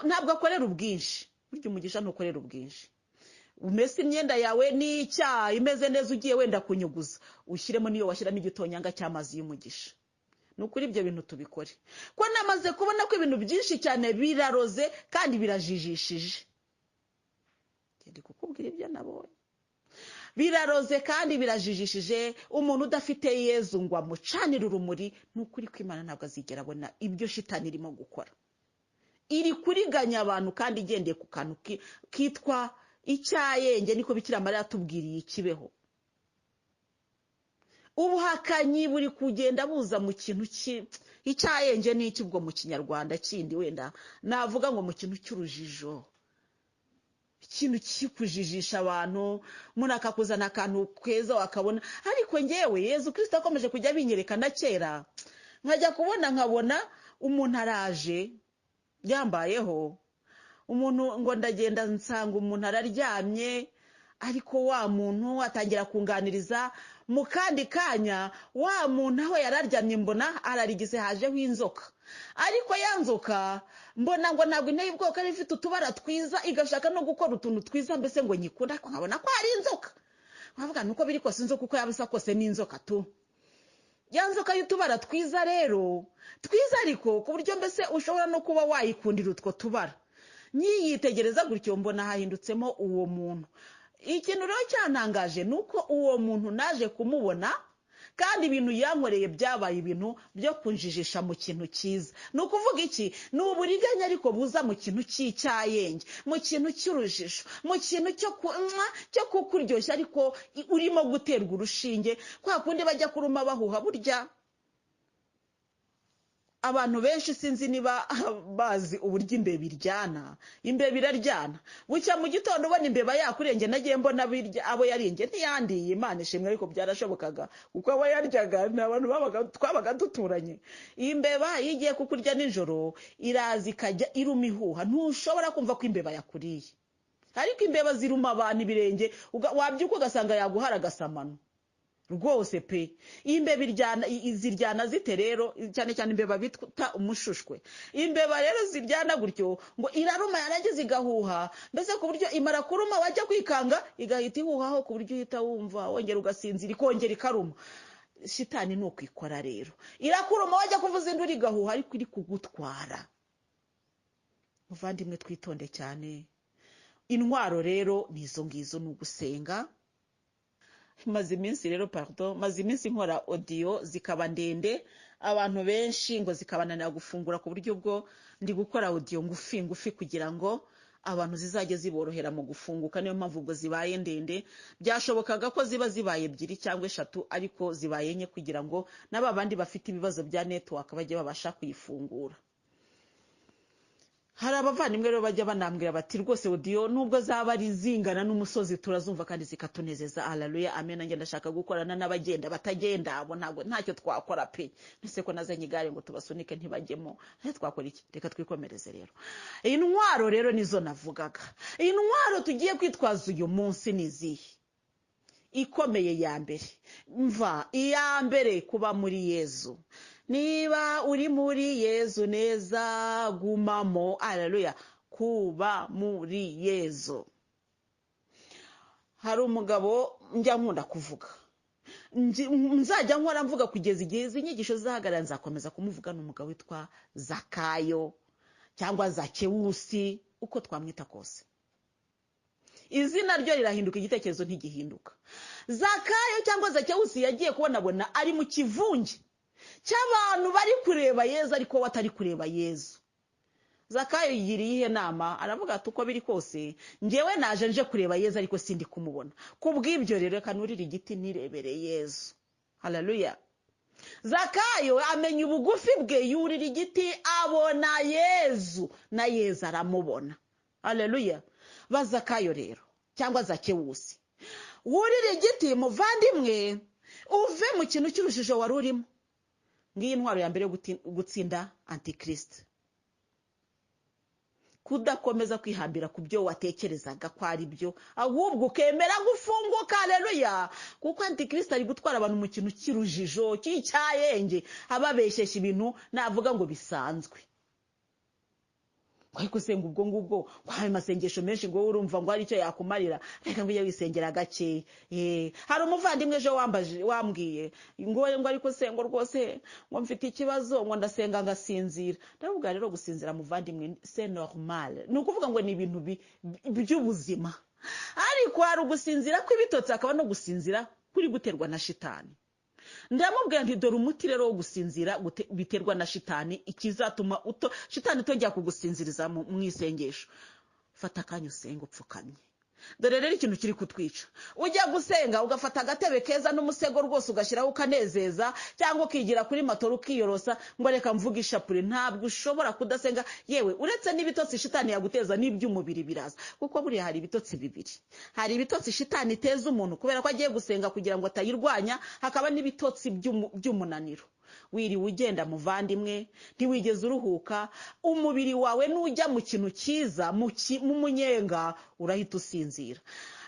ntabwo akorera ubwinshi, burya umugisha ntukorera ubwinshi. Umese imyenda yawe n'icyaha imeze neza, ugiye wenda kunyuguza, ushyiremo niyo washyiramo igitonyanga cy'amazi y'umugisha. Nukuri ibyo bintu tubikore, ko namaze kubona ko ibintu byinshi cyane biraroze kandi birajijishije. Ndi kukubwira ibyo nabonye, biraroze kandi birajijishije. Umuntu udafite Yezu ngo amucanire urumuri, nukuri ko Imana ntabwo azigera abona ibyo shitani irimo gukora. Iri kuriganya abantu kandi igendeye ku kantu kitwa icyayenge, niko Bikira Mariya yatubwiriye ikibeho. Ubuhakanyi buri kugenda buza mu kintu icyayenge ni iki ubwo mu kinyarwanda kindi, wenda navuga ngo mu kintu cy'urujijo, ikintu kikujijisha abantu, umuntu akakuzana akantu keza wakabona. Ariko ngewe Yezu Kristo akomeje kujya binyerekana kera, nkajya nkabona umuntu araje yambayeho, umuntu ngo ndagenda nsanga umuntu araryamye, ariko wa muntu atangira kunganiriza. Mu kandi kanya wa muntu aho yararyamye mbona ararigize hajeho inzoka, ariko ya nzoka mbona ngo ntabwo inteye ubwoko, ari ifite utubara twiza, igashaka no gukora utuntu twiza, mbese ngo nyikunda, ariko nkabona ko ari inzoka. Nkavuga nuko biri kose inzoka uko yabisa kose ni inzoka tu. Ya nzoka y'utubara twiza rero, twiza ariko ku buryo mbese ushobora no kuba wayikundira utwo tubara. Nyiyitegereza gutyo mbona hahindutsemo uwo muntu. Ikintu rero cyantangaje nuko uwo muntu naje kumubona, kandi ibintu yankoreye byabaye ibintu byo kunjijisha mu kintu cyiza. Ni ukuvuga iki? Ni uburiganya ariko buza mu kintu cy'icyayenge, mu kintu cy'urujijo, mu kintu cyo kukuryoshya, ariko urimo guterwa urushinge, kwa kundi bajya kuruma bahuha. Burya abantu benshi sinzi niba bazi uburyo imbeba iryana. Imbeba iraryana, bucya mu gitondo ubona imbeba yakurenge. Nagiye mbona abo yaringe ntiyandiye, Imana ishimwe, ariko byarashobokaga kuko abo yaryaga ni abantu twabaga duturanye. Iyi mbeba iyo igiye kukurya nijoro iraza ikajya iruma ihuha, ntushobora kumva ko imbeba yakuriye. Ariko imbeba ziruma abantu ibirenge, wabyuka ugasanga yaguhara agasamano rwose pe. Iyi mbeba ziryana zite rero? Cyane cyane imbeba bita umushushwe. Imbeba rero ziryana gutyo ngo iraruma yarangiza igahuha, mbese ku buryo imara kuruma wajya kwikanga igahita ihuhaho, ku buryo uhita wumva wongera ugasinzira, ikongera ikaruma. Shitani ni ukwikora rero, irakuruma wajya kuvuza induru igahuha, ariko iri kugutwara. Muvandimwe twitonde cyane. Intwaro rero nizo ngizo, ni ugusenga. Maze iminsi nkora audio zikaba ndende, abantu benshi ngo zikabananira gufungura, ku buryo bwo ndi gukora audio ngufi kugira ngo abantu zizajye ziborohera mu gufunguka. Niyo mpamvu ubwo zibaye ndende. Byashobokaga ko ziba zibaye 2 cyangwa 3, ariko zibaye 4 kugira ngo n'aba bandi bafite ibibazo bya network bajye babasha kuyifungura. hari abavandimwe rero bajya banambwira bati rwose Odiyo nubwo zaba ari zingana n'umusozi turazumva kandi zikatunezeza. Haleluya, amen. Nanjye ndashaka gukorana n'abagenda batagenda, abo ntabwo ntacyo twakora pe. Nise ko nazanye igare ngo tubasunike ntibajyemo, twakora iki? Reka twikomereze rero. Intwaro rero nizo navugaga. Intwaro tugiye kwitwaza uyu munsi ni izihe? Ikomeye ya mbere, mva iya mbere, kuba muri Yezu. Niba uri muri Yezu neza gumamo. Haleluya, kuba muri Yezu. Hari umugabo njya nkunda kuvuga, nzajya nkora mvuga kugeza igihe izi nyigisho zahagarara, nzakomeza kumuvuga. N'umugabo witwa Zakayo cyangwa Zakewusi, uko twamwita kose. Izina ryo rirahinduka, igitekerezo ntigihinduka. Zakayo cyangwa Zakewusi yagiye kubonabona ari mu kivunge cy'abantu bari kureba Yezu ariko we atari kureba Yezu. Zakayo yigiriye ihe nama, aravuga ati uko biri kose njyewe naje nje kureba Yezu ariko sindi kumubona. Kubw'ibyo rero kanurira igiti nirebere Yezu. Haleluya. Zakayo amenya ubugufi bwe, yurira igiti abona Yezu, na Yezu aramubona. Haleluya. Bazakayo rero cyangwa Zakewusi, wurira igiti muvandimwe, uve mu kintu cy'urujijo wari urimo. Ngiyi intwaro ya mbere yo gutsinda antikristo. Kudakomeza kwihambira ku byo watekerezaga ko ari byo, ahubwo ukemera gufunguka. Haleluya. Kuko antikristo ari gutwara abantu mu kintu cy'urujijo, cy'icyayenge, ababeshesha ibintu navuga ngo bisanzwe. Ariko senga ubwo ngubwo wahaye amasengesho menshi ngo urumva ngo ari cyo yakumarira. Reka ngo wisengera gake. Hari umuvandimwe ejo wambwiye ngo ariko sengo rwose ngo mfite ikibazo ngo ndasenga ngasinzira. Ndavuga rero gusinzira muvandimwe c'est normal. Nukuvuga ngo ni ibintu by'ubuzima. Ariko hari ugusinzira kw'ibitotsi, akaba no gusinzira kuri guterwa na shitani. Ndamubwira nti dore umuti rero wo gusinzira biterwa na shitani, ikizatuma shitani itojya kugusinziriza mu isengesho. Fata akanya usenga upfukamye. Dore rero ikintu kiri kutwica, ujya gusenga ugafata agatebe keza n'umusego rwose ugashyiraho ukanezeza, cyangwa ukigira kuri matora ukiyorosa ngo reka mvuga ishapure. Ntabwo ushobora kudasenga. Yewe uretse n'ibitotsi shitani yaguteza n'iby'umubiri biraza, kuko buriya hari ibitotsi bibiri. Hari ibitotsi shitani iteza umuntu kubera ko agiye gusenga kugira ngo atayirwanya, hakaba n'ibitotsi by'umunaniro. Wiriwe ugenda muvandimwe, ntiwigeze uruhuka, umubiri wawe nujya mu kintu cyiza mu munyenga urahita usinzira.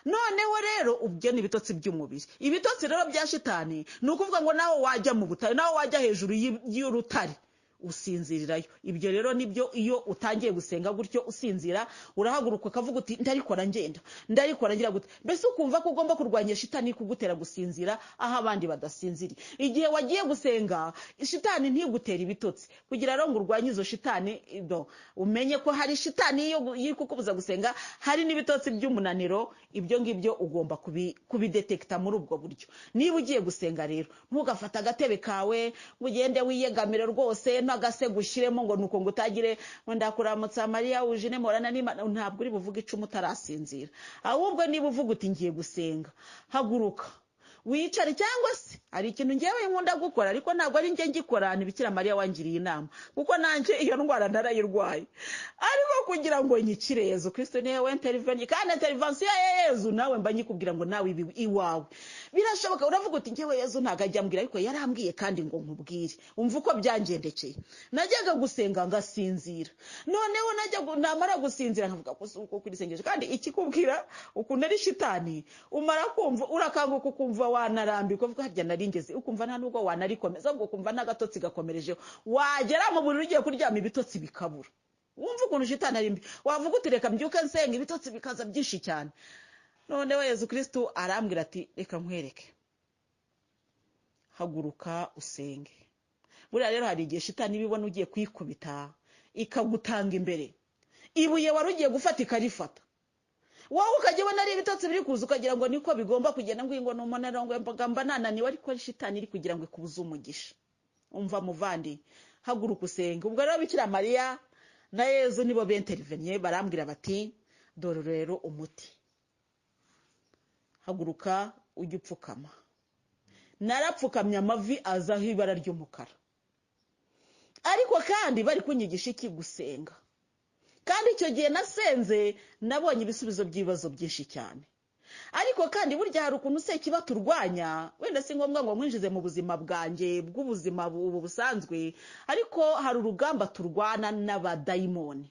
Noneho rero ubyo ni ibitotsi by'umubiri. Ibitotsi rero bya shitani ni ukuvuga ngo nawe wajya mu butare, nawe wajya hejuru y'urutare usinzirirayo. Ibyo rero nibyo iyo utangiye gusenga gutyo usinzira, urahaguruka ukavuga uti ndarikora ngenda, ndarikora ngira gute. Mbese ukumva ko ugomba kurwanya shitani kugutera gusinzira aho abandi badasinziri. Igihe wagiye gusenga shitani ntigutera ibitotsi, kugira rero ngo urwanye izo shitani, umenye ko hari shitani yo kukubuza gusenga, hari n'ibitotsi by'umunaniro. Ibyo ngibyo ugomba kubidetekta muri ubwo buryo. Niba ugiye gusenga rero ntugafata agatebe kawe ngo ugende wiyegamire rwose agase gushiremo ngo nuko ngo utagire ngo ndakuramutsa Mariya ujine morana n'Imana. Ntabwo uri buvuga icumu utarasinzira. Ahubwo niba uvuga uti ngiye gusenga, haguruka wicare. Cyangwa se hari ikintu ngewe nkunda gukora, ariko ntabwo ari nge ngikora, ni Bikira Mariya wangiriye inama, kuko nanjye iyo ndwara narayirwaye. Ariko kugira ngo nyikire, Yezu Kristo niwe intervene, kandi intervention ya Yezu nawe mba nyikubwira ngo nawe iwawe birashoboka. Uravuga uti ngewe Yezu ntago ajya ambwira, ariko yarambwiye kandi ngo nkubwire. Umva uko byangendekeye. Najyaga gusenga ngasinzira, noneho namara gusinzira nkavuga uko kurisengesha. Kandi ikikubwira ukuntu ari shitani, umara kumva urakanguka ukumva wanarambika, uvuga harya naringeze, ukumva nta nubwo wanarikomeza, ubwo kumva n'agatotsi gakomerejeho. Wagera mu buriri ugiye kuryama ibitotsi bikabura. Wumva ukuntu shitani ari mbi, wavuga uti reka mbyuke nsenga, ibitotsi bikaza byinshi cyane. Noneho Yezu Kristo arambwira ati reka nkwereke, haguruka usenge. Buriya rero hari igihe shitani ibibona ugiye kwikubita ikagutanga imbere, ibuye wari ugiye gufata ikarifata, wowe ukajya ubona ari ibitotsi biri kuza ukagira ngo niko bigomba kugenda, ngo n'umunaniro ngo mba nananiwe, ariko ari shitani iri kugira ngo ikubuze umugisha. Umva muvandi, haguruka usenge. Ubwo rero Bikira Mariya na Yezu nibo bentervenye, barambwira bati dore rero umuti, haguruka ujye upfukama. Narapfukamye, amavi azaho ibara ry'umukara. Ariko kandi bari kunyigisha iki? Gusenga. kandi icyo gihe nasenze nabonye ibisubizo by'ibibazo byinshi cyane. Ariko kandi burya hari ukuntu Sekibi turwanya, wenda si ngombwa ngo mwinjize mu buzima bwanjye bw'ubuzima ubu busanzwe, ariko hari urugamba turwana n'abadayimoni.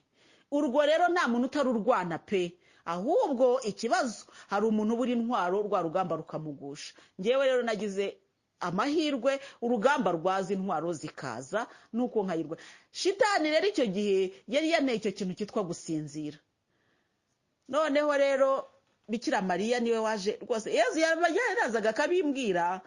Urwo rero nta muntu utarurwana pe, ahubwo ikibazo hari umuntu ubura intwaro rwa rugamba rukamugusha. Ngewe rero nagize amahirwe urugamba rwaza intwaro zikaza nuko nkayirwa. Shitani rero icyo gihe yari yaneye icyo kintu cyitwa gusinzira. Noneho rero Bikira Mariya niwe waje rwose. Yezu yarazaga akabimbwira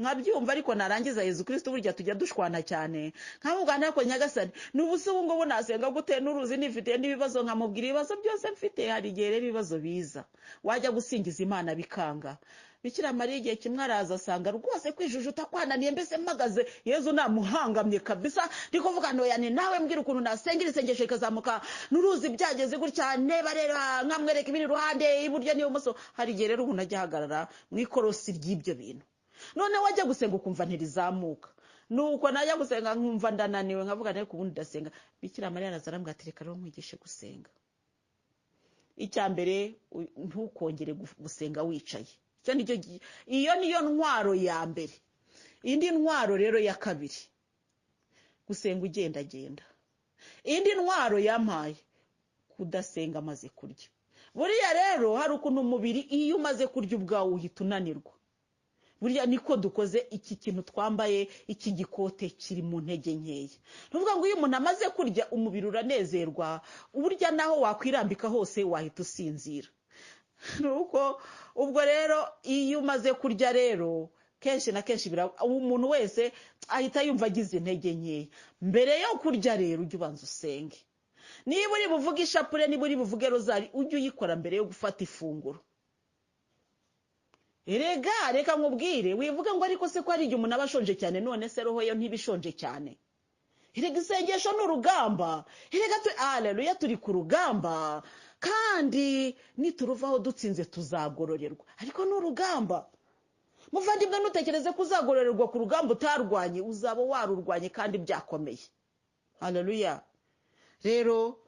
nkabyumva, ariko narangiza Yezu Kristo burya tujya dushwana cyane. Nkamubwira ariko Nyagasani, n'ubuso ubu ngubu nasenga gute n'uruzi nifite n'ibibazo, nkamubwira ibibazo byose mfite. Hari igihe rero ibibazo biza wajya gusingiza Imana bikanga. Bikira Mariya igihe kimwe araza asanga rwose kwijujuta kwananiye, mbese mpagaze Yezu namuhangamye kabisa. Ndi kuvuga ntoya ni nawe mbwira ukuntu nasengera isengesho ikazamuka n'uruzi byageze gutya, neba rero nkamwereka ibiri ruhande iburyo n'ibumoso. Hari igihe rero umuntu ajya ahagarara mu ikorosi ry'ibyo bintu, none wajya gusenga ukumva ntirizamuka. Nuko najya gusenga nkumva ndananiwe, nkavuga ariko ubundi ndasenga. Bikira Mariya araza arambwira ati reka rero nkwigishe gusenga. Icya mbere, ntukongere gusenga wicaye. Iyo niyo ntwaro ya mbere. Indi ntwaro rero ya kabiri, gusenga ugendagenda. Indi ntwaro yampaye, kudasenga amaze kurya. Buriya rero hari ukuntu umubiri iyo umaze kurya ubwawe uhita unanirwa. Buriya niko dukoze iki kintu twambaye, iki gikote kiri mu ntege nkeya. Nuvuga ngo iyo umuntu amaze kurya umubiri uranezerwa, uburya naho wakwirambika hose wahita usinzira. Nuko ubwo rero iyo umaze kurya rero kenshi na kenshi umuntu wese ahita yumva agize intege nkeya. Mbere yo kurya rero ujye ubanza usenge. Niba uri buvuge ishapure, niba uri buvuge rozari, ujye uyikora mbere yo gufata ifunguro. Erega reka nkubwire, wivuga ngo ariko se ko hari igihe umuntu aba ashonje cyane, none se roho yo ntibishonje cyane. Erega isengesho ni urugamba. Erega aleluya, turi ku rugamba, kandi nituruvaho dutsinze tuzagororerwa, ariko ni urugamba. Muvandimwe, ntutekereze ko uzagororerwa ku rugamba utarwanye, uzaba warurwanye kandi byakomeye. Haleluya. Rero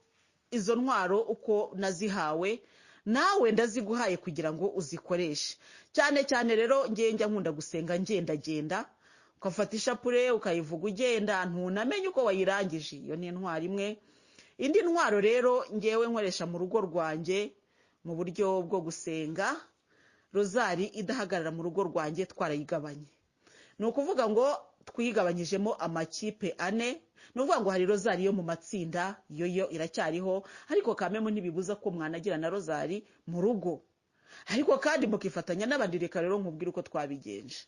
izo ntwaro uko nazihawe, nawe ndaziguhaye kugira ngo uzikoreshe. Cyane cyane rero njya nkunda gusenga ngendagenda, ukafata ishapure ukayivuga ugenda, ntunamenye uko wayirangije. Iyo ni intwaro imwe. Indi ntwaro rero ngewe nkoresha mu rugo rwanjye mu buryo bwo gusenga, rozari idahagarara mu rugo rwanjye twarayigabanye. Ni ukuvuga ngo twigabanyijemo amakipe 4. Ni ukuvuga ngo hari rozari yo mu matsinda, yo iracyariho, ariko kamemo ntibibuza ko mwanagira na rozari mu rugo, ariko kandi mukifatanya n'abandi. Reka rero nkubwire uko twabigenje.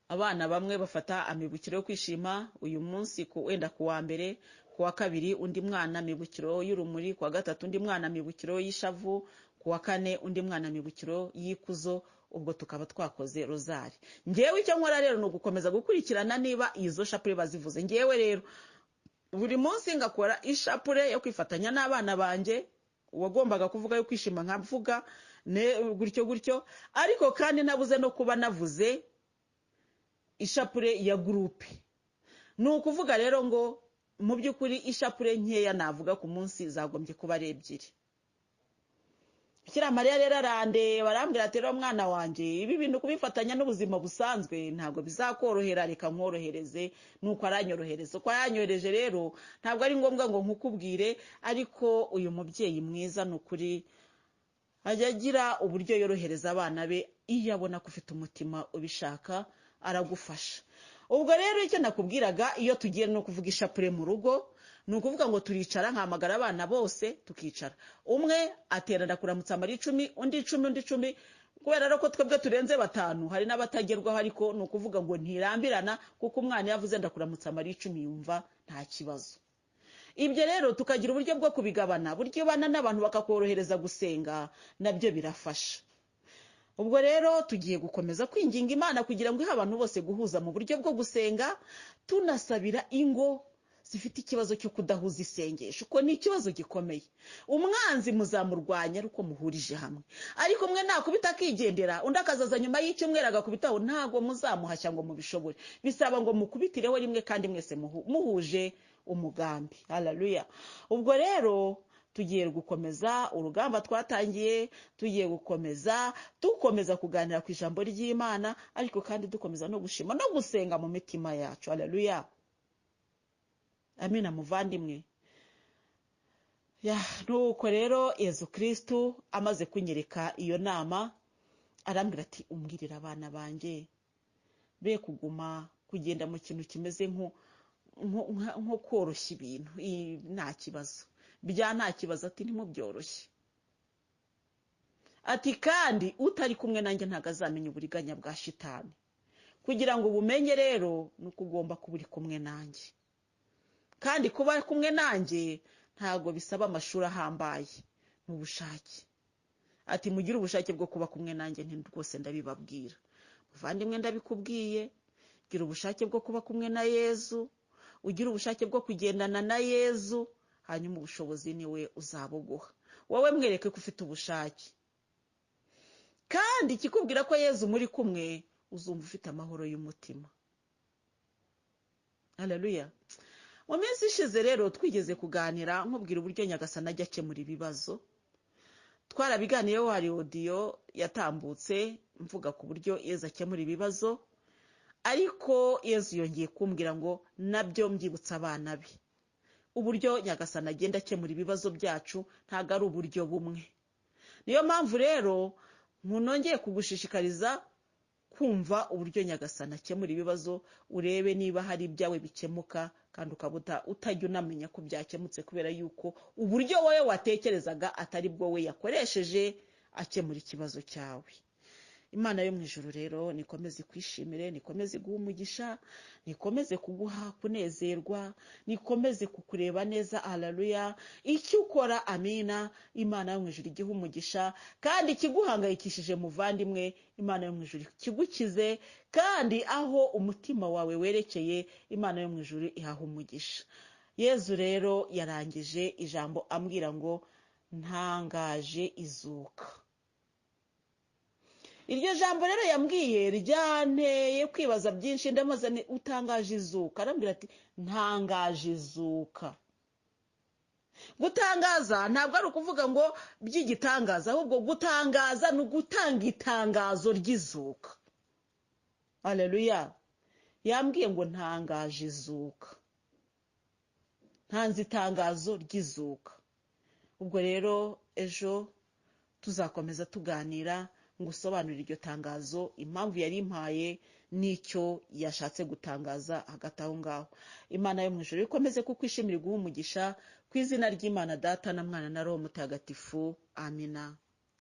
Abana bamwe bafata amibukiro yo kwishima uyu munsi, wenda ku wa mbere, ku wa kabiri undi mwana amibukiro y'urumuri, ku wa gatatu undi mwana amibukiro y'ishavu, ku wa kane undi mwana amibukiro y'ikuzo. Ubwo tukaba twakoze rozari. Ngewe icyo nkora rero ni ugukomeza gukurikirana niba izo shapure bazivuze. Ngewe rero buri munsi ngakora ishapure yo kwifatanya n'abana banjye, uwagombaga kuvuga yo kwishima nkavuga gutyo, ariko kandi nabuze no kuba navuze ishapure ya gurupe. Ni ukuvuga rero ngo mu by'ukuri ishapure nkeya navuga ku munsi zagombye kuba ari 2. Bikira Mariya rero arandeba arambwira ati rero mwana wanjye, ibi bintu kubifatanya n'ubuzima busanzwe ntabwo bizakorohera, reka nkorohereze. Nuko aranyorohereza. Uko yanyohereje rero ntabwo ari ngombwa ngo nkukubwire, ariko uyu mubyeyi mwiza ni ukuri ajya agira uburyo yorohereza abana be. Iyo abona ko ufite umutima ubishaka aragufasha. Ubwo rero icyo nakubwiraga, iyo tugiye no kuvuga ishapure mu rugo, ni ukuvuga ngo turicara nkamagara abana bose tukicara. Umwe aterana kuramutsa Mariya 10, undi 10, undi 10. Kubera rero ko twebwe turenze 5, hari n'abatagerwaho, ariko ni ukuvuga ngo ntirambirana, kuko umwana yavuze ndakuramutsa Mariya 10 yumva nta kibazo. Ibyo rero tukagira uburyo bwo kubigabana. Buryo bana n'abantu bakakorohereza gusenga, nabyo birafasha. Ubwo rero tugiye gukomeza kwinginga Imana kugira ngo ihe abantu bose guhuza mu buryo bwo gusenga, tunasabira ingo zifite ikibazo cyo kudahuza isengesho, uko ni ikibazo gikomeye. Umwanzi muzamurwanya ariko muhurije hamwe, ariko umwe nakubita akigendera, undi akazaza nyuma y'icyumweru agakubitaho, ntago muzamuhashya ngo mubishobore. Bisaba ngo mukubitireho rimwe kandi mwese muhuje umugambi. Haleluya. Ubwo rero tugiye gukomeza urugamba twatangiye, tugiye dukomeza kuganira ku ijambo ry'Imana, ariko kandi dukomeza no gushima no gusenga mu mitima yacu. Haleluya. Amina muvandimwe. Nuko rero Yezu Kristu amaze kunyereka iyo nama, arambwira ati umbwirira abana banjye be kugenda mu kintu kimeze nko koroshya ibintu, nta kibazo nta kibazo, ati ntimubyoroshye, ati kandi utari kumwe nanjye ntabwo azamenya uburiganya bwa shitani. Kugira ngo ubumenye rero ni uko ugomba kuba uri kumwe nanjye, kandi kuba kumwe nanjye ntabwo bisaba amashuri ahambaye, ni ubushake. Ati mugire ubushake bwo kuba kumwe nanjye, rwose ndabibabwira muvandimwe, ndabikubwiye. Gira ubushake bwo kuba kumwe na Yezu, ugira ubushake bwo kugendana na Yezu, hanyuma ubushobozi niwe uzabuguha. Wowe mwereke ko ufite ubushake, kandi ikikubwira ko Yezu muri kumwe, uzumva ufite amahoro y'umutima. Haleluya. Mu minsi ishize rero twigeze kuganira nkubwira uburyo Nyagasani ajya akemura ibibazo. Twarabiganiyeho, hari audio yatambutse mvuga ku buryo Yezu akemura ibibazo, ariko Yezu yongeye kumbwira ngo nabyo mbyibutsa abana be. Uburyo Nyagasani agenda akemura ibibazo byacu ntago ari uburyo bumwe. Niyo mpamvu rero nongeye kugushishikariza kumva uburyo Nyagasani akemura ibibazo, urebe niba hari ibyawe bikemuka, kandi ukaba utajya unamenya ko byakemutse, kubera yuko uburyo wowe watekerezaga atari bwo we yakoresheje akemura ikibazo cyawe. Imana yo mu ijuru rero nikomeze kwishimire, nikomeze guha umugisha, nikomeze kuguha kunezerwa, nikomeze kukureba neza. Haleluya. Icyo ukora, amina, Imana yo mu ijuru igihe umugisha, kandi kiguhangayikishije muvandimwe, Imana yo mu ijuru kigukize, kandi aho umutima wawe werekeye, Imana yo mu ijuru ihaha umugisha. Yezu rero yarangije ijambo ambwira ngo ntangaje izuka. Iryo jambo rero yambwiye ryanteye kwibaza byinshi, ndamaze utangaje izuka. Arambwira ati ntangaje izuka. Gutangaza ntabwo ari ukuvuga ngo by'igitangaza, ahubwo gutangaza ni ugutanga itangazo ry'izuka. Haleluya. Yambwiye ngo ntangaje izuka, ntanze itangazo ry'izuka. Ubwo rero ejo tuzakomeza tuganira ngo usobanurire iryo tangazo, impamvu yari impaye n'icyo yashatse gutangaza hagati aho ngaho. Imana yo mu ijuru ikomeze kukwishimira, guha umugisha, ku izina ry'Imana Data na Mwana na Roho Mutagatifu. Amina.